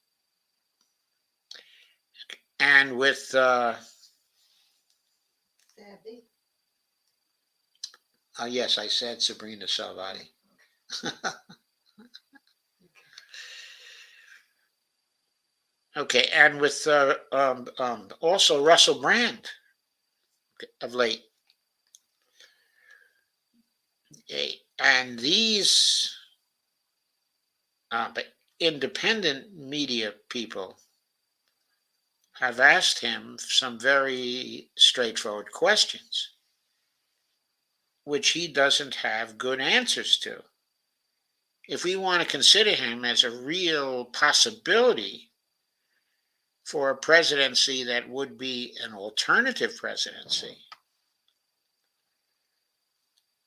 and with Savvy. yes, I said Sabrina Salvati. Okay, and with also Russell Brand of late. Okay, and these but independent media people have asked him some very straightforward questions, which he doesn't have good answers to. If we want to consider him as a real possibility for a presidency that would be an alternative presidency,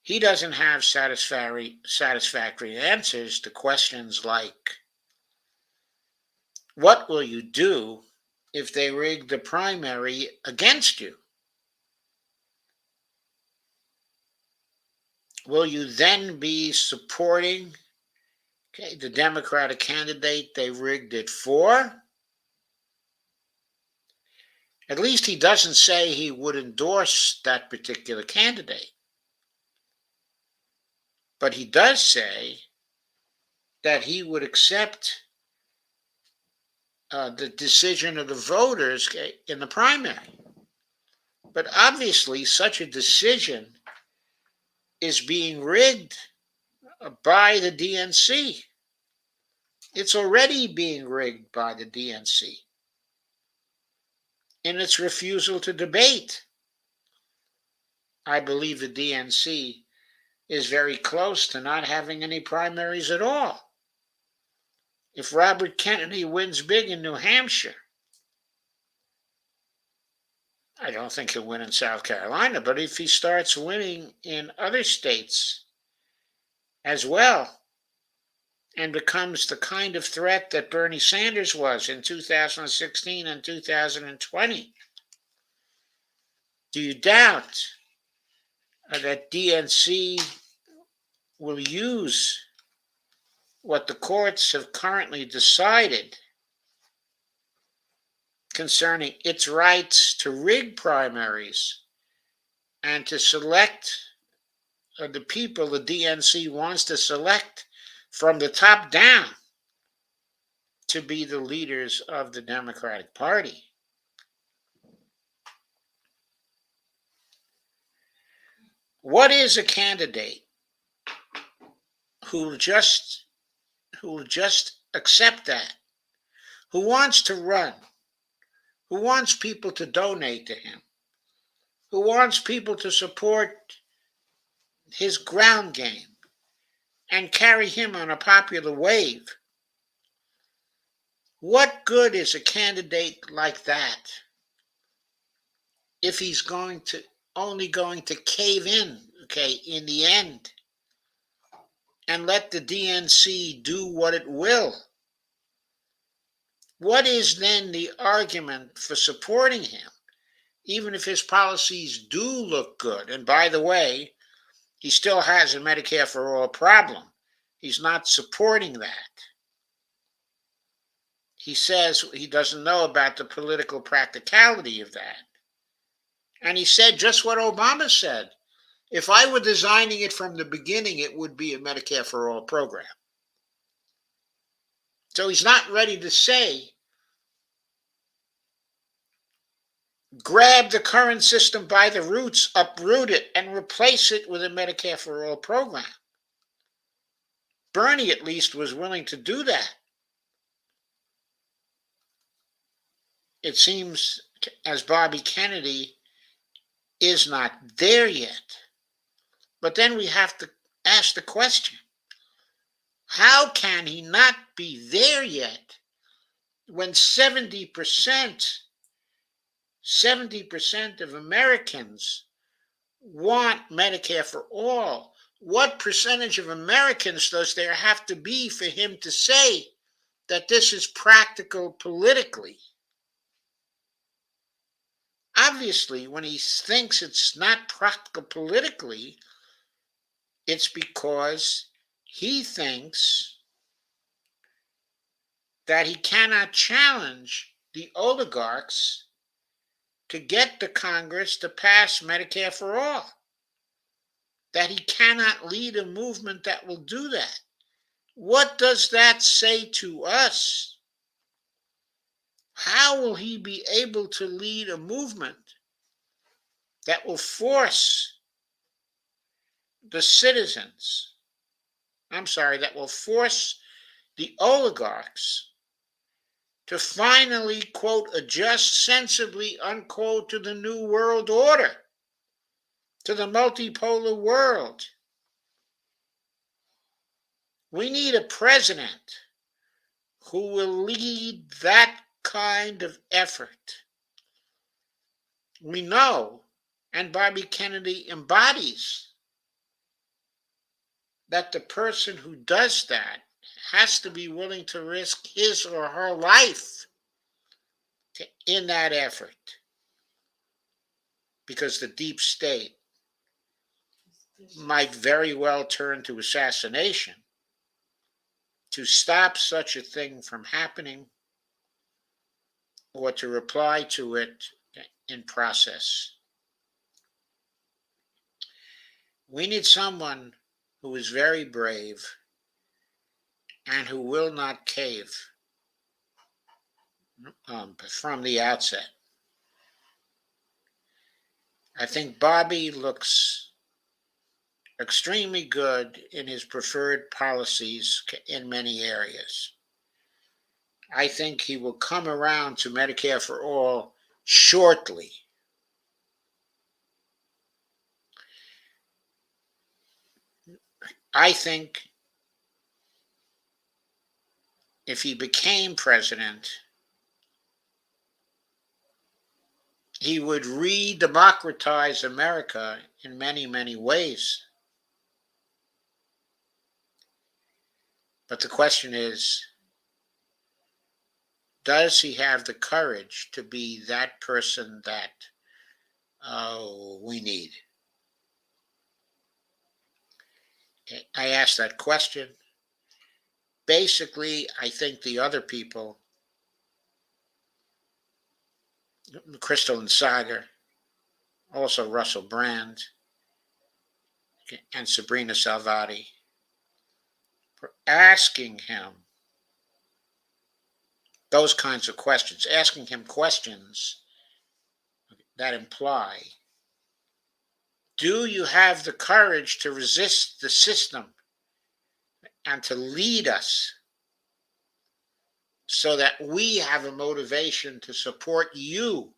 he doesn't have satisfactory answers to questions like, what will you do if they rig the primary against you? Will you then be supporting the Democratic candidate they rigged it for? At least he doesn't say he would endorse that particular candidate. But he does say that he would accept the decision of the voters in the primary. But obviously, such a decision is being rigged by the DNC. It's already being rigged by the DNC in its refusal to debate. I believe the DNC is very close to not having any primaries at all. If Robert Kennedy wins big in New Hampshire, I don't think he'll win in South Carolina, but if he starts winning in other states as well and becomes the kind of threat that Bernie Sanders was in 2016 and 2020, do you doubt that DNC will use what the courts have currently decided concerning its rights to rig primaries and to select the people the DNC wants to select from the top down to be the leaders of the Democratic Party? What is a candidate who will just accept that, who wants to run, who wants people to donate to him, who wants people to support his ground game and carry him on a popular wave? What good is a candidate like that if he's only going to cave in, in the end, and let the DNC do what it will? What is then the argument for supporting him, even if his policies do look good? And by the way, he still has a Medicare for all problem. He's not supporting that. He says he doesn't know about the political practicality of that. And he said just what Obama said. If I were designing it from the beginning, it would be a Medicare for all program. So he's not ready to say, grab the current system by the roots, uproot it, and replace it with a Medicare for all program. Bernie, at least, was willing to do that. It seems as Bobby Kennedy is not there yet. But then we have to ask the question, how can he not be there yet when 70% of Americans want Medicare for all? What percentage of Americans does there have to be for him to say that this is practical politically? Obviously, when he thinks it's not practical politically, It's because he thinks that he cannot challenge the oligarchs to get the Congress to pass Medicare for all. That he cannot lead a movement that will do that. What does that say to us? How will he be able to lead a movement that will force the citizens, that will force the oligarchs to finally, quote, adjust sensibly, unquote, to the new world order, to the multipolar world? We need a president who will lead that kind of effort. We know, and Bobby Kennedy embodies, that the person who does that has to be willing to risk his or her life in that effort, because the deep state might very well turn to assassination to stop such a thing from happening or to reply to it in process. We need someone who is very brave and who will not cave from the outset. I think Bobby looks extremely good in his preferred policies in many areas. I think he will come around to Medicare for all shortly. I think if he became president, he would re-democratize America in many, many ways. But the question is, does he have the courage to be that person that we need? I asked that question. Basically, I think the other people, Crystal and Sagar, also Russell Brand, and Sabrina Salvati, were asking him those kinds of questions, asking him questions that imply, do you have the courage to resist the system and to lead us so that we have a motivation to support you,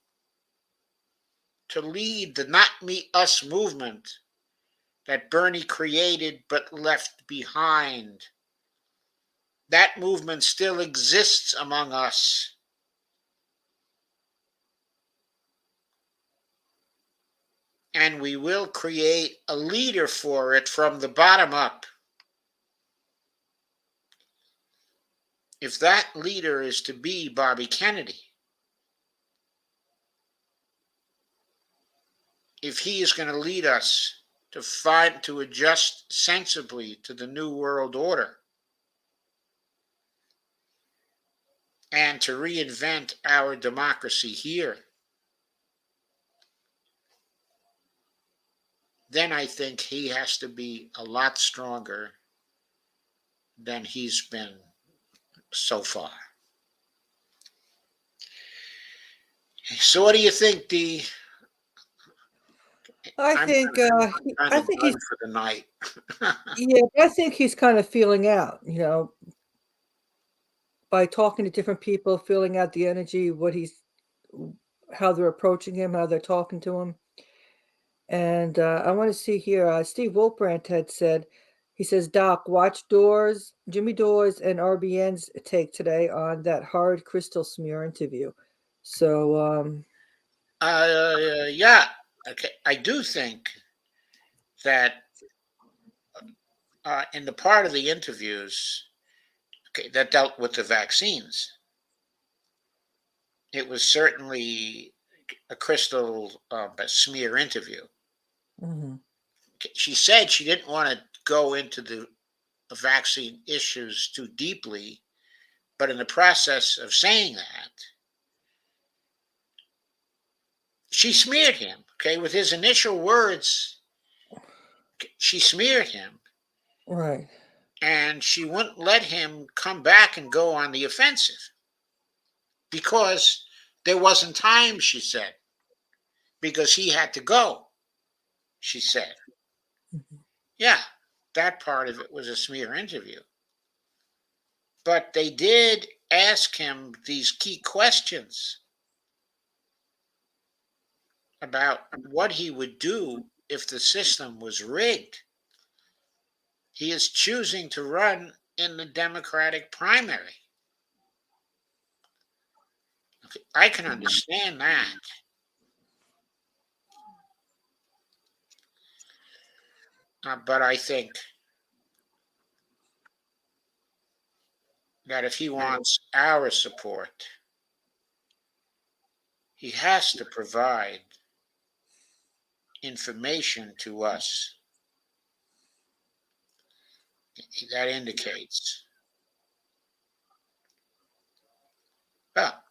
to lead the Not Me Us movement that Bernie created but left behind? That movement still exists among us. And we will create a leader for it from the bottom up. If that leader is to be Bobby Kennedy, if he is going to lead us to adjust sensibly to the new world order and to reinvent our democracy here, then I think he has to be a lot stronger than he's been so far. So what do you think, Dee? I I'm think kind I of think done he's for the night. yeah, I think he's kind of feeling out, by talking to different people, feeling out the energy, how they're approaching him, how they're talking to him. And I want to see here. Steve Wolprandt had said, he says, Doc, watch Jimmy Dores and RBN's take today on that horrid crystal smear interview. So, Yeah, okay. I do think that in the part of the interviews, okay, that dealt with the vaccines, it was certainly a crystal smear interview. mhm. She said she didn't want to go into the vaccine issues too deeply, but in the process of saying that, she smeared him. Okay, with his initial words, she smeared him, Right. and she wouldn't let him come back and go on the offensive because there wasn't time, she said, because he had to go, she said. Mhm. Yeah, that part of it was a smear interview. But they did ask him these key questions about what he would do if the system was rigged. He is choosing to run in the Democratic primary. Okay, I can understand that. But I think that if he wants our support, he has to provide information to us that indicates. Well,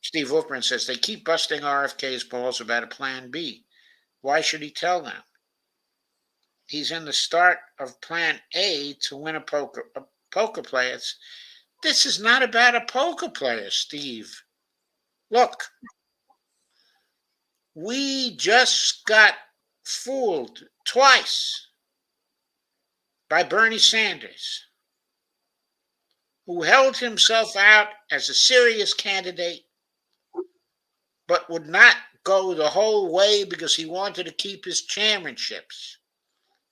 Steve Wolfman says they keep busting RFK's balls about a plan B. Why should he tell them? He's in the start of plan A to win a poker player. This is not about a poker player, Steve. Look, we just got fooled twice by Bernie Sanders, who held himself out as a serious candidate, but would not go the whole way because he wanted to keep his chairmanships.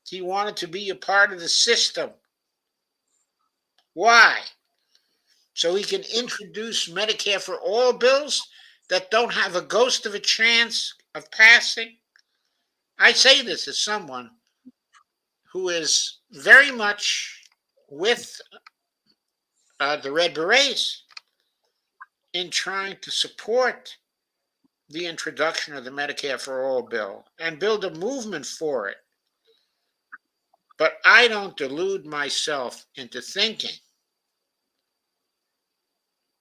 He wanted to be a part of the system. Why? So he can introduce Medicare for all bills that don't have a ghost of a chance of passing. I say this as someone who is very much with the Red Berets in trying to support the introduction of the Medicare for all bill and build a movement for it. But I don't delude myself into thinking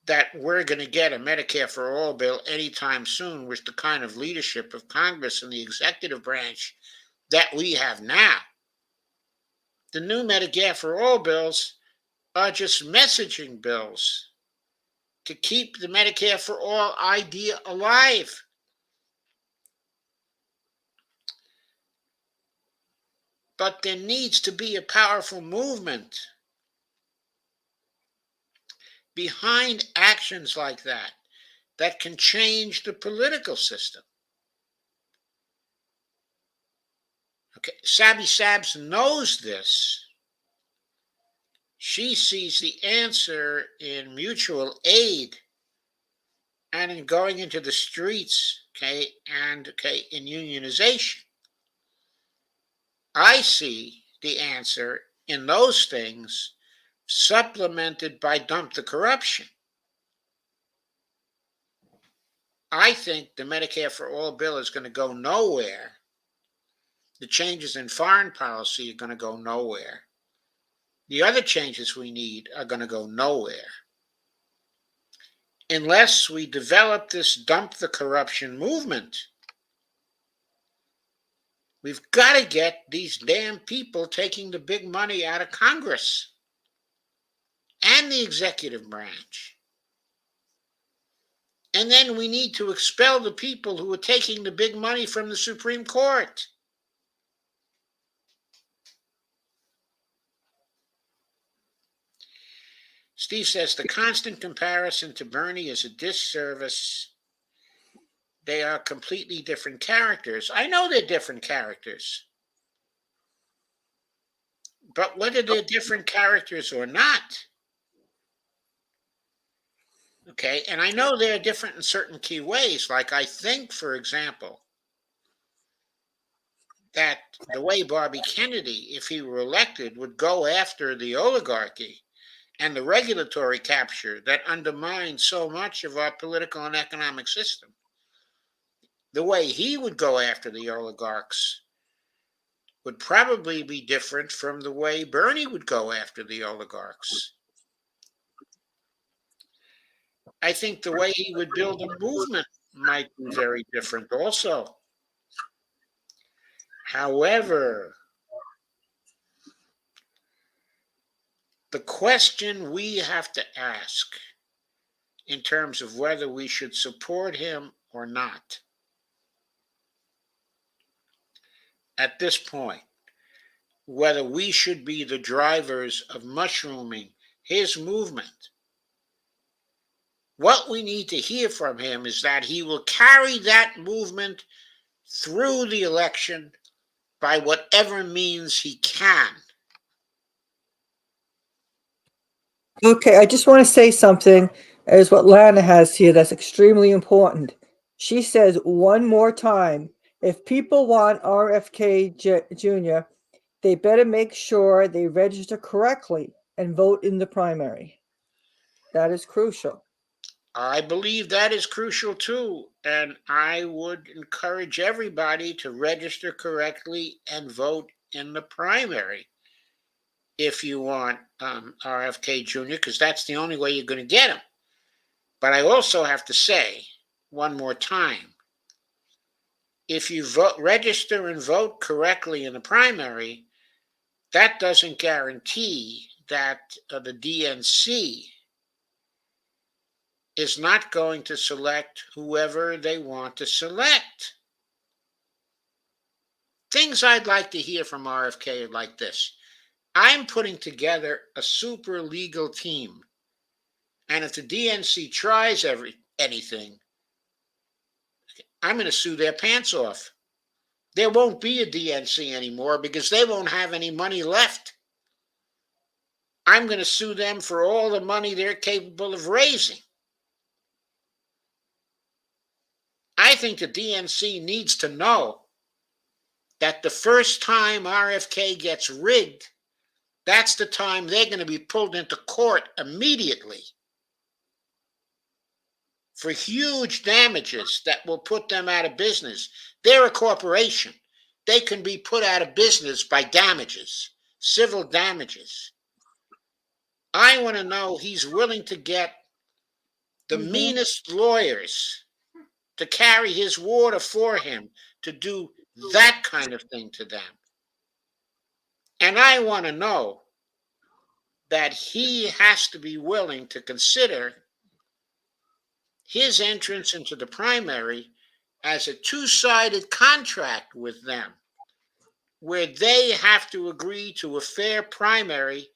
that we're going to get a Medicare for all bill anytime soon with the kind of leadership of Congress and the executive branch that we have now. The new Medicare for all bills are just messaging bills to keep the Medicare for all idea alive. But there needs to be a powerful movement behind actions like that can change the political system. Okay, Sabby Sabs knows this. She sees the answer in mutual aid and in going into the streets, and in unionization. I see the answer in those things supplemented by dump the corruption. I think the Medicare for all bill is going to go nowhere. The changes in foreign policy are going to go nowhere. The other changes we need are going to go nowhere unless we develop this dump the corruption movement. We've got to get these damn people taking the big money out of Congress and the executive branch. And then we need to expel the people who are taking the big money from the Supreme Court. Steve says the constant comparison to Bernie is a disservice. They are completely different characters. I know they're different characters. But whether they're different characters or not, okay, and I know they're different in certain key ways. Like I think, for example, that the way Bobby Kennedy, if he were elected, would go after the oligarchy and the regulatory capture that undermines so much of our political and economic system. The way he would go after the oligarchs would probably be different from the way Bernie would go after the oligarchs. I think the way he would build a movement might be very different also. However, the question we have to ask in terms of whether we should support him or not at this point, whether we should be the drivers of mushrooming his movement, what we need to hear from him is that he will carry that movement through the election by whatever means he can. Okay, I just want to say something as what Lana has here that's extremely important. She says one more time, if people want RFK Jr., they better make sure they register correctly and vote in the primary. That is crucial. I believe that is crucial too, and I would encourage everybody to register correctly and vote in the primary if you want RFK Jr., because that's the only way you're going to get him. But I also have to say one more time, if you register and vote correctly in the primary, that doesn't guarantee that the DNC is not going to select whoever they want to select. Things I'd like to hear from RFK are like this. I'm putting together a super legal team. And if the DNC tries anything, I'm going to sue their pants off. There won't be a DNC anymore because they won't have any money left. I'm going to sue them for all the money they're capable of raising. I think the DNC needs to know that the first time RFK gets rigged, that's the time they're going to be pulled into court immediately for huge damages that will put them out of business. They're a corporation. They can be put out of business by damages, civil damages. I want to know he's willing to get the meanest lawyers to carry his water for him to do that kind of thing to them. And I want to know that he has to be willing to consider his entrance into the primary as a two-sided contract with them, where they have to agree to a fair primary,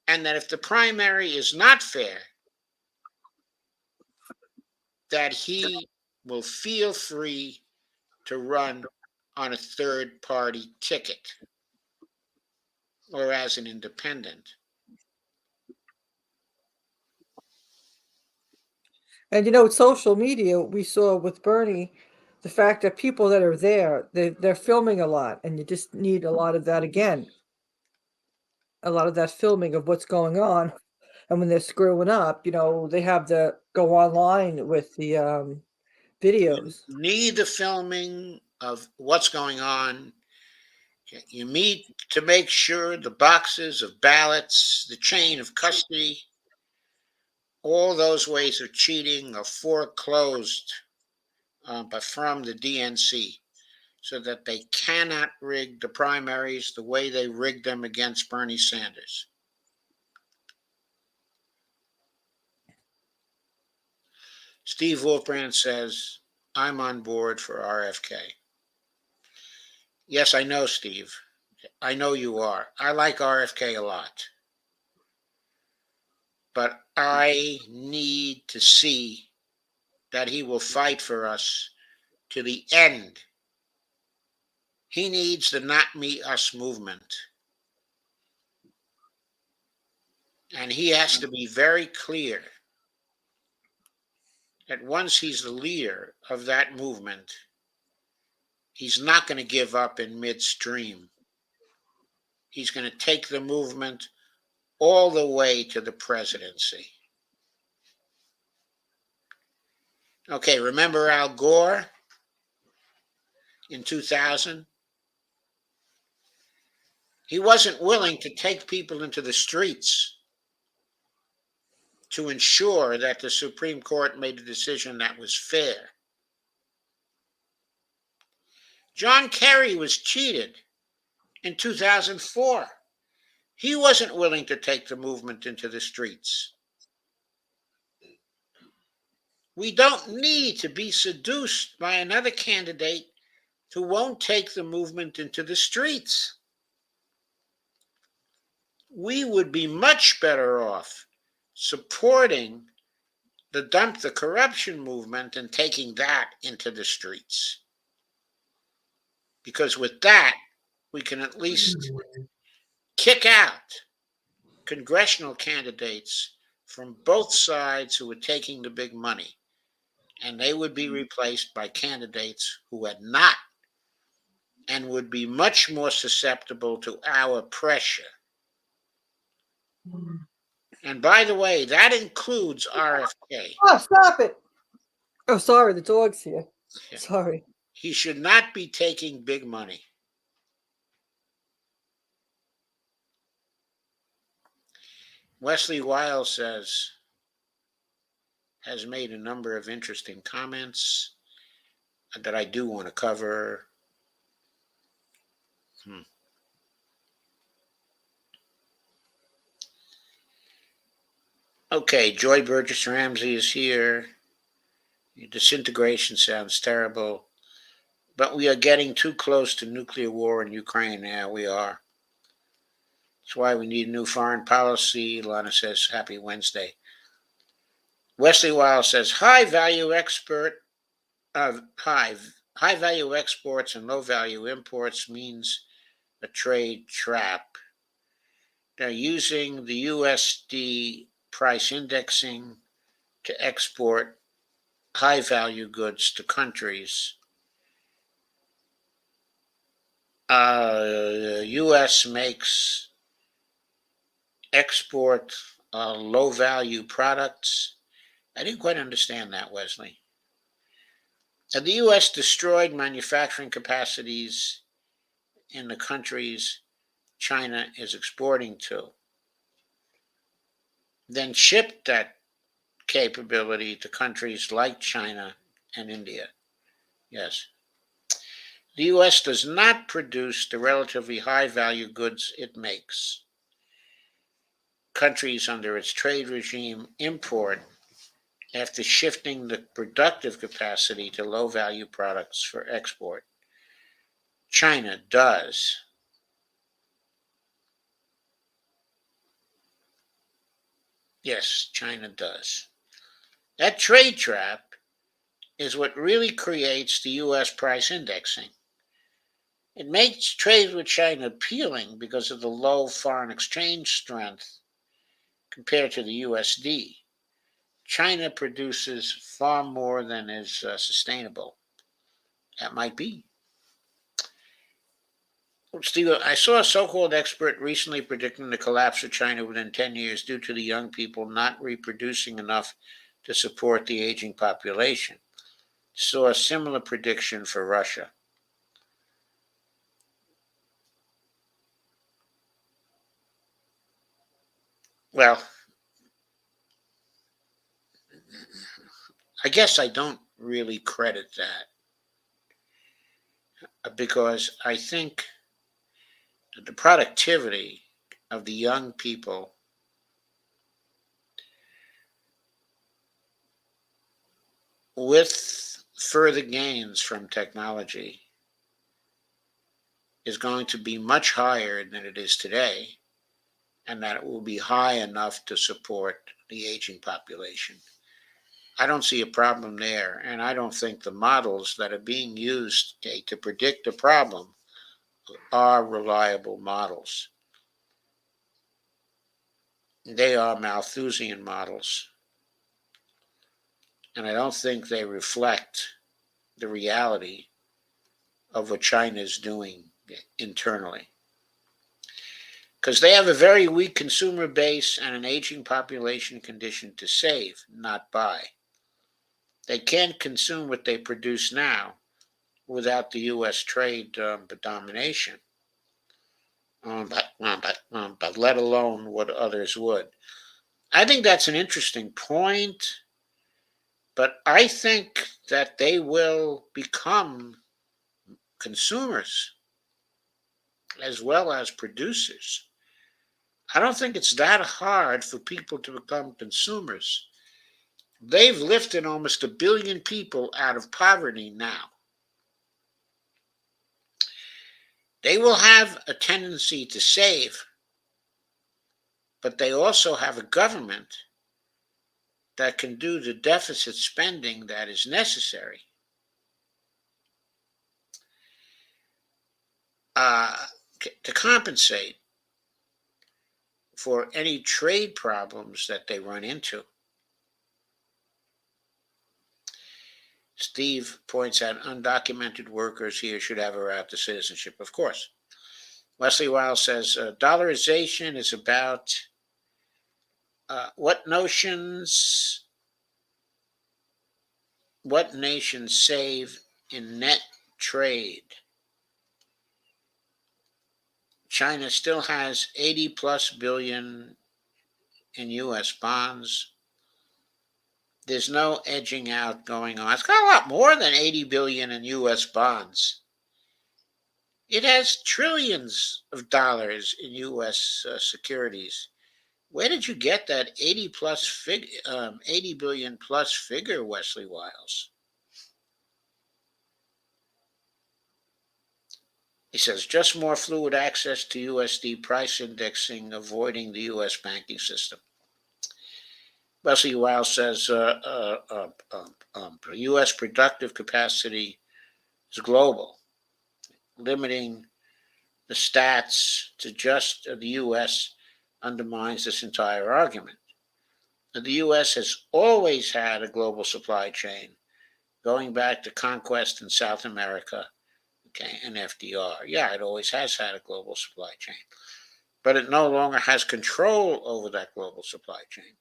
and that if the primary is not fair, that he will feel free to run on a third-party ticket or as an independent. And with social media, we saw with Bernie, the fact that people that are there, they're filming a lot, and you just need a lot of that again. A lot of that filming of what's going on. And when they're screwing up, they have to go online with the videos. You need the filming of what's going on. You need to make sure the boxes of ballots, the chain of custody, all those ways of cheating are foreclosed but from the DNC, so that they cannot rig the primaries the way they rigged them against Bernie Sanders. Steve Wolfbrand says, I'm on board for RFK. Yes, I know, Steve. I know you are. I like RFK a lot. But I need to see that he will fight for us to the end. He needs the Not Me, Us movement. And he has to be very clear that once he's the leader of that movement, he's not going to give up in midstream. He's going to take the movement all the way to the presidency. Okay, remember Al Gore in 2000? He wasn't willing to take people into the streets to ensure that the Supreme Court made a decision that was fair. John Kerry was cheated in 2004. He wasn't willing to take the movement into the streets. We don't need to be seduced by another candidate who won't take the movement into the streets. We would be much better off supporting the dump the corruption movement and taking that into the streets. Because with that, we can at least kick out congressional candidates from both sides who were taking the big money, and they would be replaced by candidates who had not and would be much more susceptible to our pressure. And by the way, that includes RFK. Oh, stop it. Oh, sorry, the dog's here. Yeah. Sorry. He should not be taking big money. Wesley Weil has made a number of interesting comments that I do want to cover. Okay, Joy Burgess Ramsey is here. Disintegration sounds terrible, but we are getting too close to nuclear war in Ukraine now. We are. That's why we need new foreign policy. Lana says, happy Wednesday. Wesley Weil says, high value exports and low value imports means a trade trap. They're using the USD price indexing to export high value goods to countries. U.S. makes export low value products. I didn't quite understand that, Wesley. And the U.S. destroyed manufacturing capacities in the countries China is exporting to, then shipped that capability to countries like China and India. Yes. The U.S. does not produce the relatively high value goods it makes. Countries under its trade regime import after shifting the productive capacity to low value products for export. China does. Yes, China does. That trade trap is what really creates the U.S. price indexing. It makes trade with China appealing because of the low foreign exchange strength compared to the USD. China produces far more than is sustainable. That might be. Steve, I saw a so-called expert recently predicting the collapse of China within 10 years due to the young people not reproducing enough to support the aging population. Saw a similar prediction for Russia. Well, I guess I don't really credit that because I think that the productivity of the young people with further gains from technology is going to be much higher than it is today, and that it will be high enough to support the aging population. I don't see a problem there, and I don't think the models that are being used to predict the problem are reliable models. They are Malthusian models, and I don't think they reflect the reality of what China is doing internally. Because they have a very weak consumer base and an aging population condition to save, not buy. They can't consume what they produce now without the U.S. trade domination. but let alone what others would. I think that's an interesting point, but I think that they will become consumers as well as producers. I don't think it's that hard for people to become consumers. They've lifted almost 1 billion people out of poverty now. They will have a tendency to save, but they also have a government that can do the deficit spending that is necessary uh, to compensate for any trade problems that they run into. Steve points out undocumented workers here should have a route to citizenship. Of course. Wesley Wiles says dollarization is about what nations save in net trade. China still has 80 plus billion in US bonds. There's no edging out going on. It's got a lot more than 80 billion in US bonds. It has trillions of dollars in US securities. Where did you get that 80 billion plus figure, Wesley Wiles? He says just more fluid access to USD price indexing, avoiding the US banking system. Wesley Wiles says US productive capacity is global, limiting the stats to just the US undermines this entire argument. The US has always had a global supply chain, going back to conquest in South America, okay, and FDR. Yeah, it always has had a global supply chain, but it no longer has control over that global supply chain.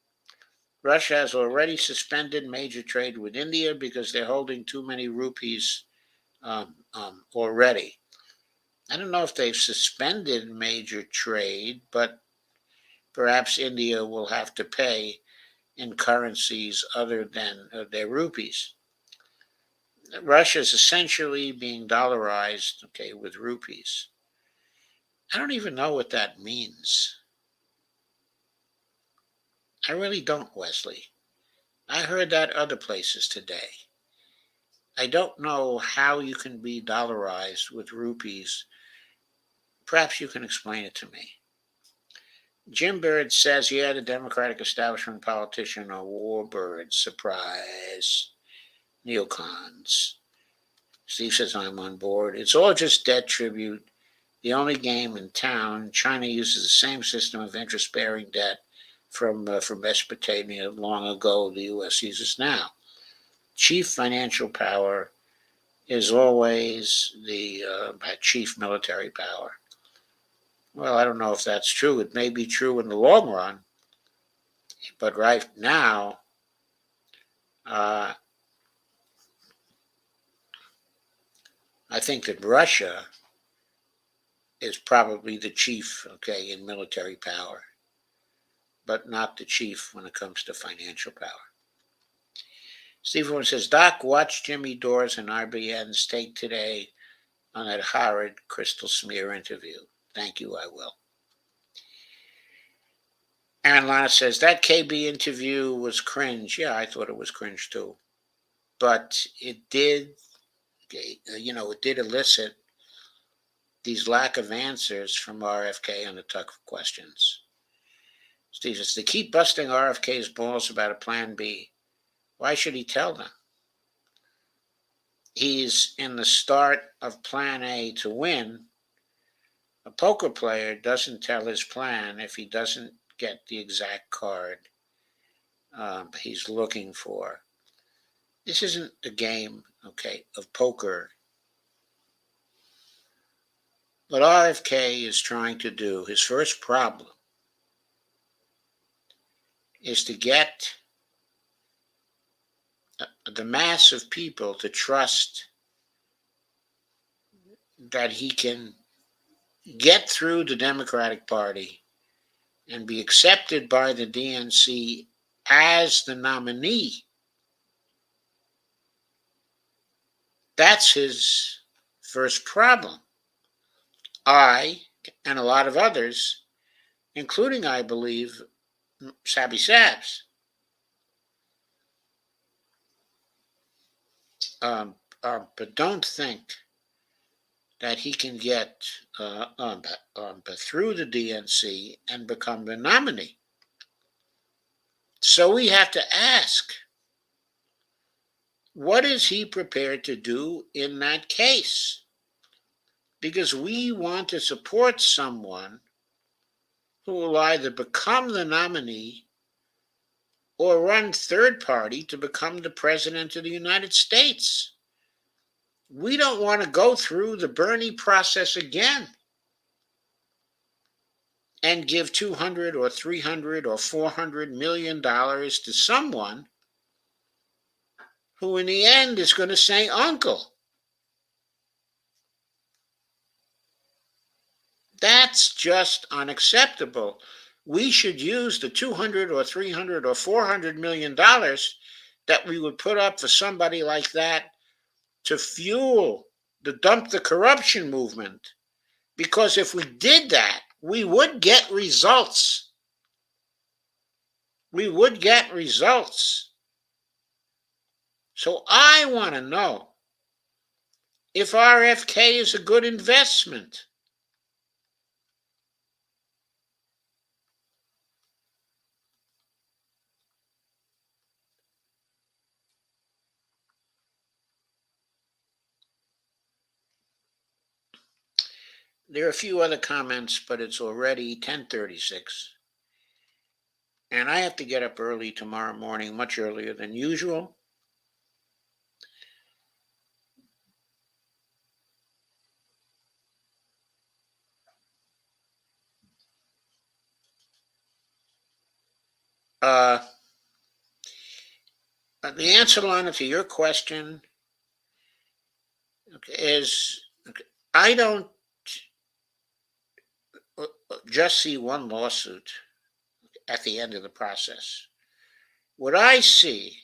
Russia has already suspended major trade with India because they're holding too many rupees already. I don't know if they've suspended major trade, but perhaps India will have to pay in currencies other than their rupees. Russia is essentially being dollarized, okay, with rupees. I don't even know what that means. I really don't, Wesley. I heard that other places today. I don't know how you can be dollarized with rupees. Perhaps you can explain it to me. Jim Bird says, yeah, the Democratic establishment politician are warbirds. Surprise. Neocons. Steve says, I'm on board. It's all just debt tribute. The only game in town. China uses the same system of interest-bearing debt from Mesopotamia long ago the U.S. uses now. Chief financial power is always the chief military power. Well, I don't know if that's true. It may be true in the long run, but right now, I think that Russia is probably the chief, okay, in military power, but not the chief when it comes to financial power. Steve Warren says, Doc, watch Jimmy Dores and RBN's take today on that horrid crystal smear interview. Thank you, I will. Aaron Lana says, that KB interview was cringe. Yeah, I thought it was cringe too. But it did, it did elicit these lack of answers from RFK on the tough questions. Steve says, they keep busting RFK's balls about a plan B. Why should he tell them? He's in the start of plan A to win. A poker player doesn't tell his plan if he doesn't get the exact card he's looking for. This isn't a game, okay, of poker. What RFK is trying to do, his first problem, is to get the mass of people to trust that he can get through the Democratic Party and be accepted by the DNC as the nominee, that's his first problem. I, and a lot of others, including, I believe, Sabby Sabs, but don't think that he can get through the DNC and become the nominee. So we have to ask, what is he prepared to do in that case? Because we want to support someone who will either become the nominee or run third party to become the president of the United States. We don't want to go through the Bernie process again and give 200 or 300 or 400 million dollars to someone who in the end is going to say uncle. That's just unacceptable. We should use the 200 or 300 or 400 million dollars that we would put up for somebody like that to fuel the dump the corruption movement. Because if we did that, we would get results. We would get results. So I want to know if RFK is a good investment. There are a few other comments, but it's already 10:36. And I have to get up early tomorrow morning, much earlier than usual. The answer, Lana, to your question is I don't just see one lawsuit at the end of the process. What I see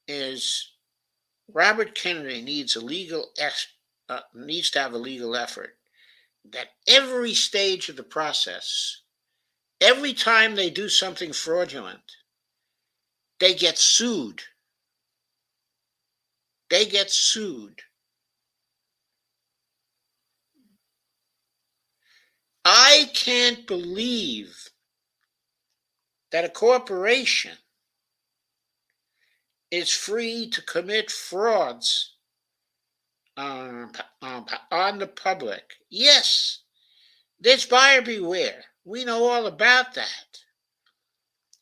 is Robert Kennedy needs to have a legal effort that every stage of the process, every time they do something fraudulent, they get sued. They get sued. I can't believe that a corporation is free to commit frauds on the public. Yes, there's buyer beware. We know all about that.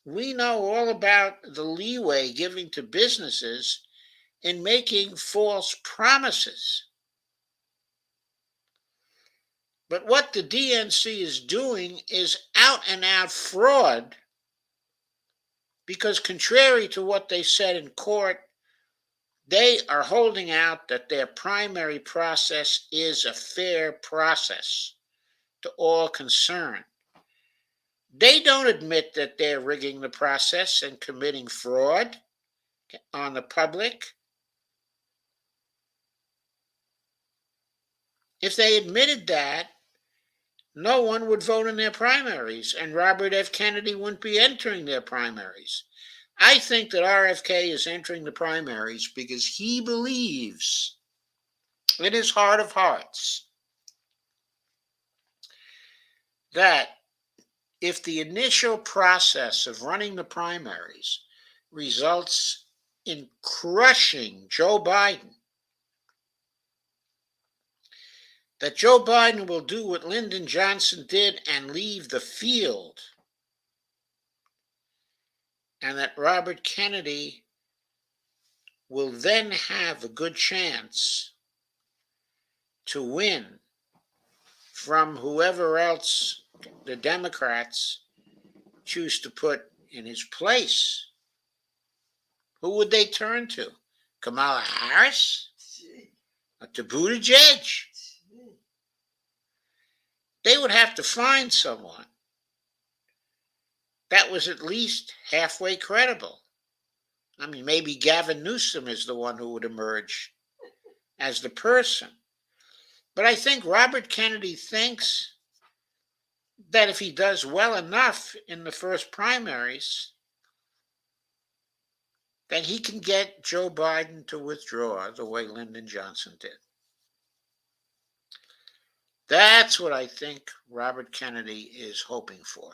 We know all about the leeway given to businesses in making false promises. But what the DNC is doing is out and out fraud, because contrary to what they said in court, they are holding out that their primary process is a fair process to all concerned. They don't admit that they're rigging the process and committing fraud on the public. If they admitted that, no one would vote in their primaries, and Robert F. Kennedy wouldn't be entering their primaries. I think that RFK is entering the primaries because he believes in his heart of hearts that if the initial process of running the primaries results in crushing Joe Biden, that Joe Biden will do what Lyndon Johnson did and leave the field, and that Robert Kennedy will then have a good chance to win from whoever else the Democrats choose to put in his place. Who would they turn to? Kamala Harris? To Buttigieg? they would have to find someone that was at least halfway credible. I mean, maybe Gavin Newsom is the one who would emerge as the person. But I think Robert Kennedy thinks that if he does well enough in the first primaries, that he can get Joe Biden to withdraw the way Lyndon Johnson did. That's what I think Robert Kennedy is hoping for.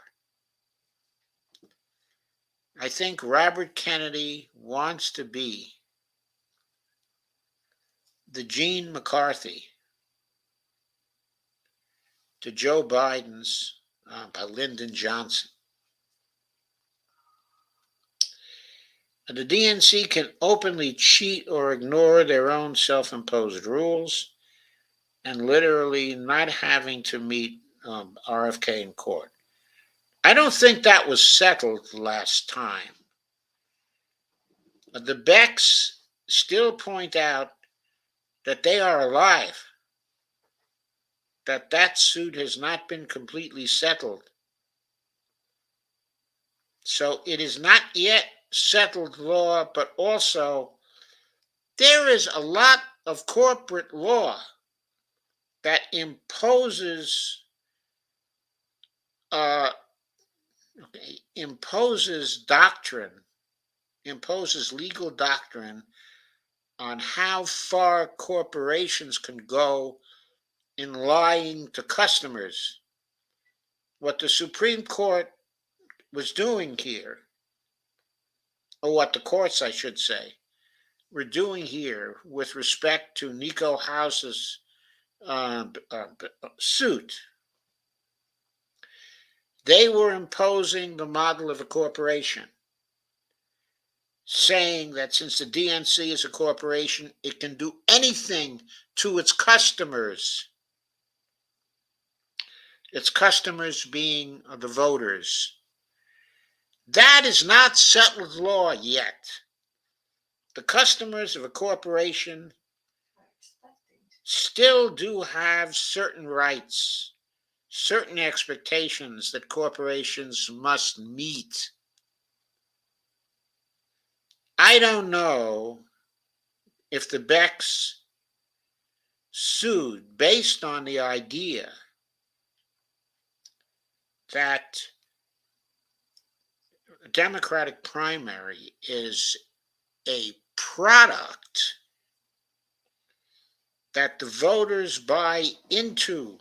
I think Robert Kennedy wants to be the Gene McCarthy to Joe Biden's Lyndon Johnson. The DNC can openly cheat or ignore their own self-imposed rules and literally not having to meet RFK in court. I don't think that was settled last time. The Becks still point out that they are alive, that suit has not been completely settled. So it is not yet settled law, but also there is a lot of corporate law that imposes legal doctrine on how far corporations can go in lying to customers. What the Supreme Court was doing here, or what the courts, I should say, were doing here with respect to Nico House's suit, they were imposing the model of a corporation, saying that since the DNC is a corporation, it can do anything to its customers being the voters. That is not settled law yet. The customers of a corporation still do have certain rights, certain expectations that corporations must meet. I don't know if the Becks sued based on the idea that a Democratic primary is a product that the voters buy into,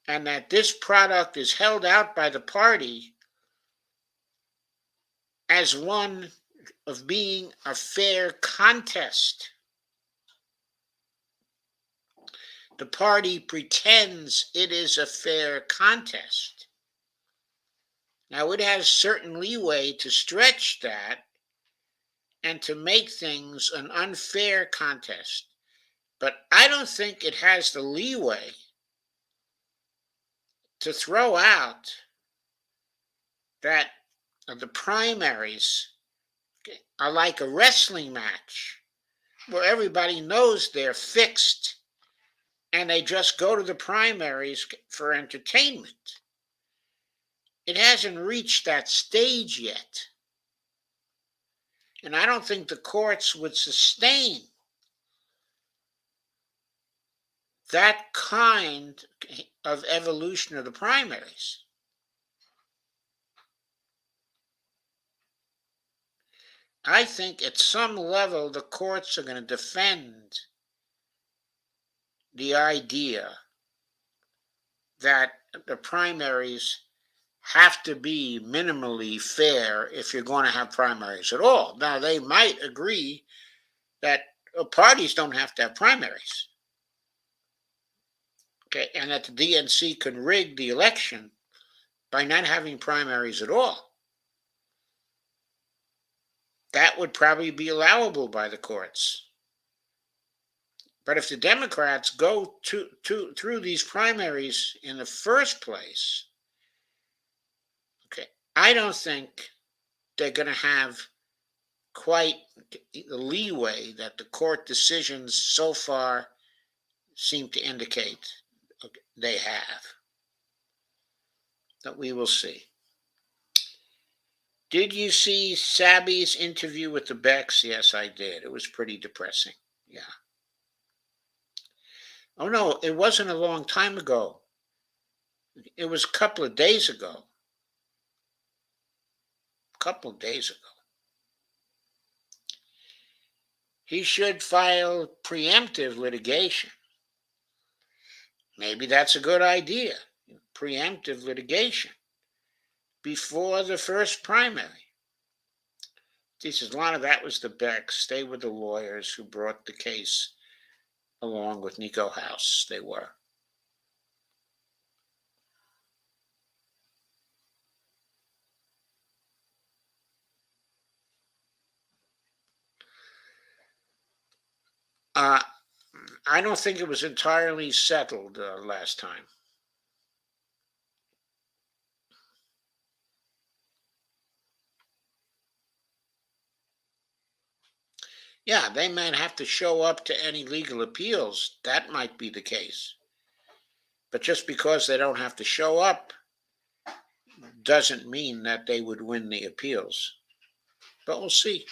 and that this product is held out by the party as one of being a fair contest. The party pretends it is a fair contest. Now, it has certain leeway to stretch that and to make things an unfair contest. But I don't think it has the leeway to throw out that the primaries are like a wrestling match where everybody knows they're fixed and they just go to the primaries for entertainment. It hasn't reached that stage yet. And I don't think the courts would sustain that kind of evolution of the primaries. I think at some level the courts are going to defend the idea that the primaries have to be minimally fair if you're going to have primaries at all. Now, they might agree that parties don't have to have primaries. Okay, and that the DNC can rig the election by not having primaries at all. That would probably be allowable by the courts. But if the Democrats go through these primaries in the first place, okay, I don't think they're going to have quite the leeway that the court decisions so far seem to indicate they have. But we will see. Did you see Sabby's interview with the Becks? Yes, I did. It was pretty depressing. Yeah. Oh, no, it wasn't a long time ago. It was a couple of days ago. A couple of days ago. He should file preemptive litigation. Maybe that's a good idea. Preemptive litigation before the first primary. He says, a lot of that was the Becks. They were the lawyers who brought the case along with Nico House. They were. I don't think it was entirely settled last time. Yeah, they might have to show up to any legal appeals. That might be the case. But just because they don't have to show up doesn't mean that they would win the appeals. But we'll see.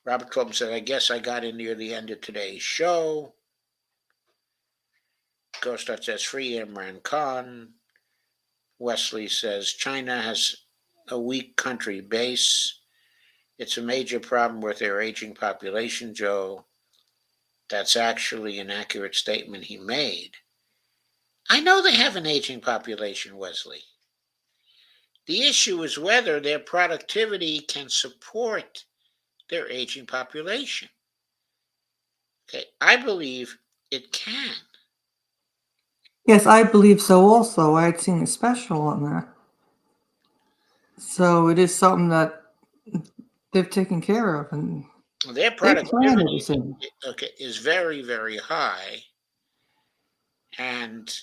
Robert Coleman said, I guess I got in near the end of today's show. Ghostot says, free Imran Khan. Wesley says, China has a weak country base. It's a major problem with their aging population, Joe. That's actually an accurate statement he made. I know they have an aging population, Wesley. The issue is whether their productivity can support their aging population. Okay, I believe it can. Yes, I believe so also. I had seen a special on that. So it is something that they've taken care of, and Their they plan productivity everything. is very, very high. And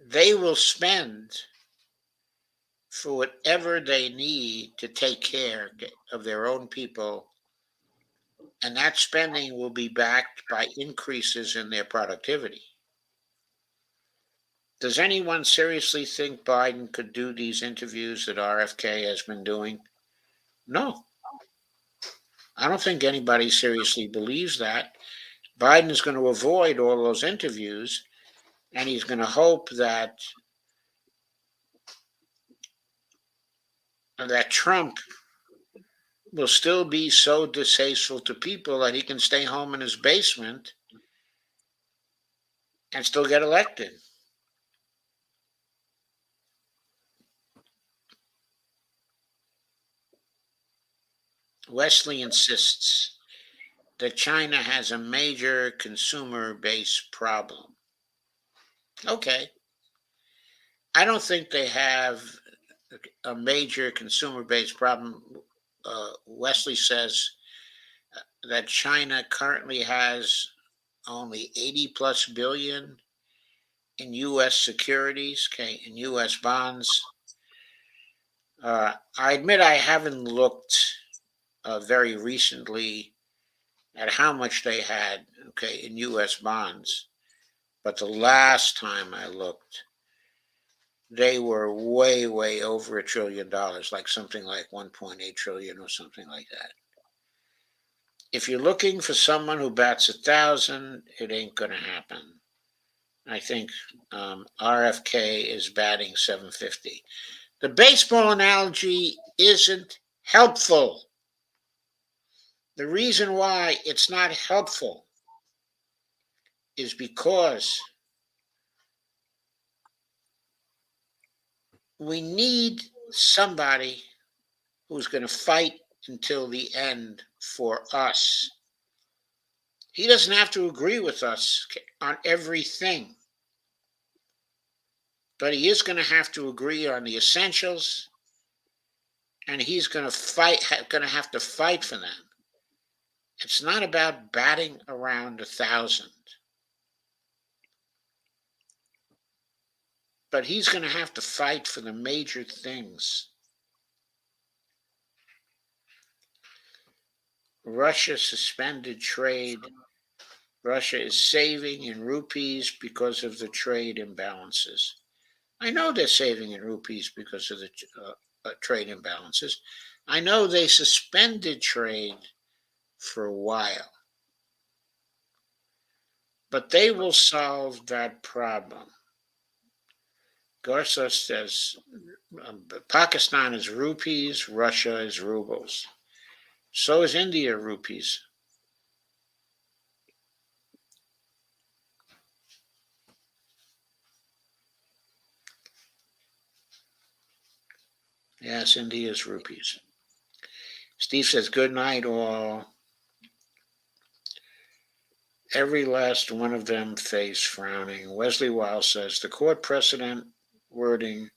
they will spend for whatever they need to take care of their own people. And that spending will be backed by increases in their productivity. Does anyone seriously think Biden could do these interviews that RFK has been doing? No. I don't think anybody seriously believes that. Biden is going to avoid all those interviews, and he's going to hope that Trump will still be so distasteful to people that he can stay home in his basement and still get elected. Wesley insists that China has a major consumer base problem. Okay. I don't think they have a major consumer base problem. Wesley says that China currently has only 80 plus billion in U.S. securities, okay, in U.S. bonds. I admit I haven't looked very recently at how much they had, okay, in U.S. bonds, but the last time I looked, they were way, way over $1 trillion, like something like 1.8 trillion or something like that. If you're looking for someone who bats 1,000, it ain't going to happen. I think RFK is batting 750. The baseball analogy isn't helpful. The reason why it's not helpful is because we need somebody who's going to fight until the end for us. He doesn't have to agree with us on everything, but he is going to have to agree on the essentials, and he's going to have to fight for them. It's not about batting around 1,000, but he's going to have to fight for the major things. Russia suspended trade. Russia is saving in rupees because of the trade imbalances. I know they're saving in rupees because of the trade imbalances. I know they suspended trade for a while, but they will solve that problem. Garza says Pakistan is rupees, Russia is rubles. So is India rupees. Yes, India is rupees. Steve says, good night, all. Every last one of them face frowning. Wesley Wiles says, the court precedent wording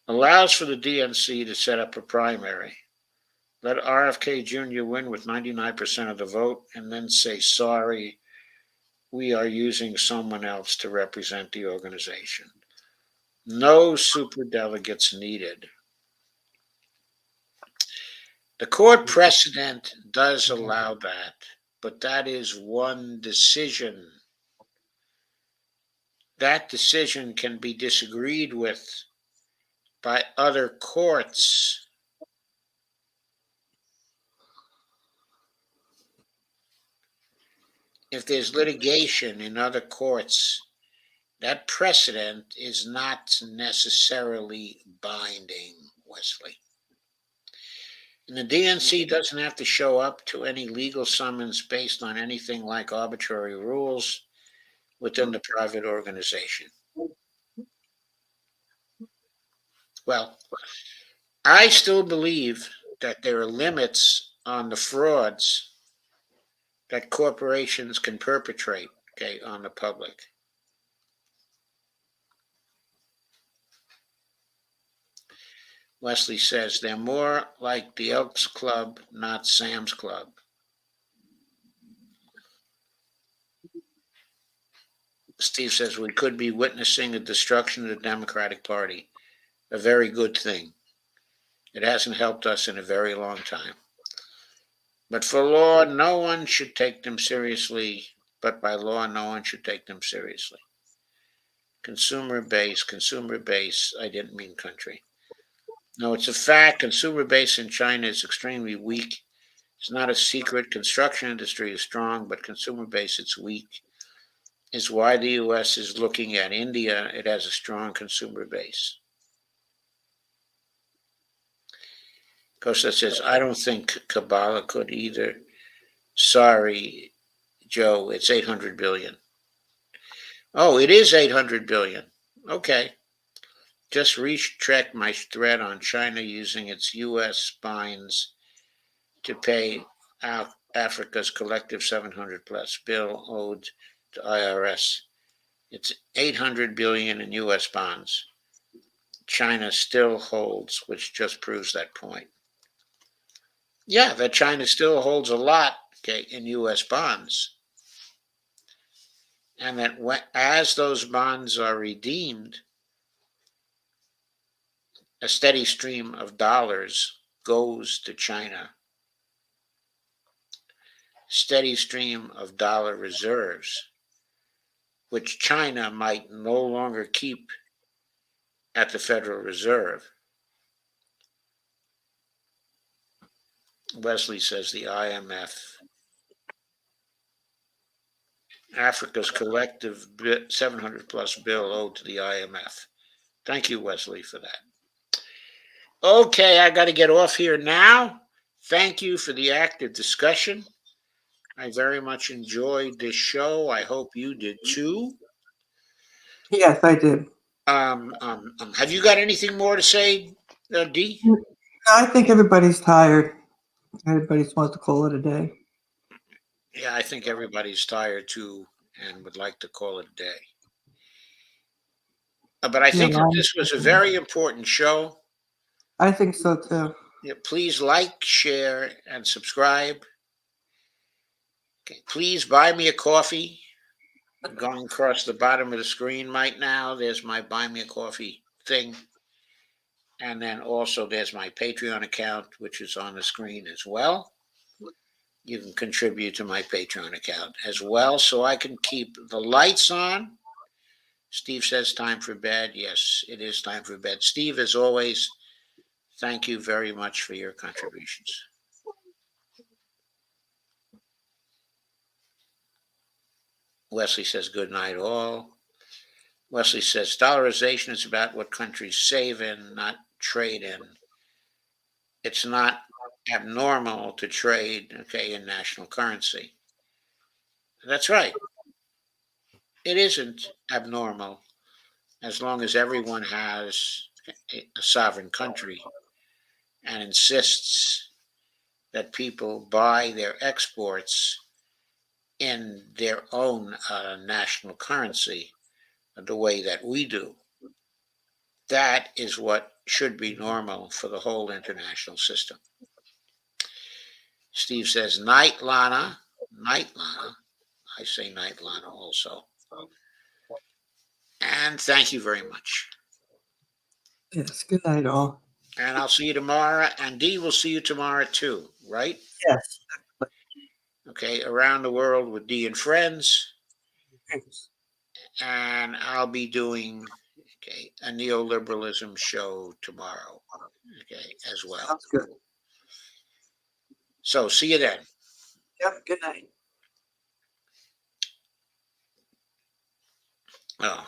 allows for the DNC to set up a primary. Let RFK Jr. win with 99% of the vote and then say, sorry, we are using someone else to represent the organization. No superdelegates needed. The court precedent does allow that, but that is one decision. That decision can be disagreed with by other courts. If there's litigation in other courts, that precedent is not necessarily binding, Wesley. And the DNC doesn't have to show up to any legal summons based on anything like arbitrary rules within the private organization. Well, I still believe that there are limits on the frauds that corporations can perpetrate, okay, on the public. Wesley says they're more like the Elks Club, not Sam's Club. Steve says we could be witnessing the destruction of the Democratic Party. A very good thing. It hasn't helped us in a very long time. But for law, no one should take them seriously. But by law, no one should take them seriously. Consumer base. I didn't mean country. No, it's a fact. Consumer base in China is extremely weak. It's not a secret. Construction industry is strong, but consumer base, it's weak. Is why the U.S. is looking at India. It has a strong consumer base. Costa says, I don't think Kabbalah could either. Sorry, Joe, it's 800 billion. Oh, it is 800 billion. Okay. Just recheck my thread on China using its U.S. fines to pay Africa's collective 700 plus bill owed to IRS. It's 800 billion in U.S. bonds. China still holds, which just proves that point. Yeah, that China still holds a lot, okay, in U.S. bonds. And that as those bonds are redeemed, a steady stream of dollars goes to China. Steady stream of dollar reserves, which China might no longer keep at the Federal Reserve. Wesley says the IMF, Africa's collective 700 plus bill owed to the IMF. Thank you, Wesley, for that. Okay, I got to get off here now. Thank you for the active discussion. I very much enjoyed this show. I hope you did too. Yes, I did. Have you got anything more to say, Dee? I think everybody's tired. Everybody just wants to call it a day. Yeah, I think everybody's tired too and would like to call it a day. But I think that this was a very important show. I think so too. Yeah, please like, share, and subscribe. Okay, please buy me a coffee. I'm going across the bottom of the screen right now. There's my buy me a coffee thing. And then also there's my Patreon account, which is on the screen as well. you can contribute to my Patreon account as well so I can keep the lights on. Steve says time for bed. Yes, it is time for bed. Steve, as always, thank you very much for your contributions. Wesley says good night all. Wesley says dollarization is about what countries save in, not trade in. It's not abnormal to trade, okay, in national currency. That's right. It isn't abnormal as long as everyone has a sovereign country and insists that people buy their exports in their own national currency the way that we do. That is what should be normal for the whole international system. Steve says, night, Lana. Night, Lana. I say night, Lana, also. And thank you very much. Yes, good night, all. And I'll see you tomorrow. And Dee will see you tomorrow too, right? Yes. Okay, Around the World with Dee and Friends. Thanks. And I'll be doing a neoliberalism show tomorrow, as well. Sounds good. So see you then. Yep, good night. Oh.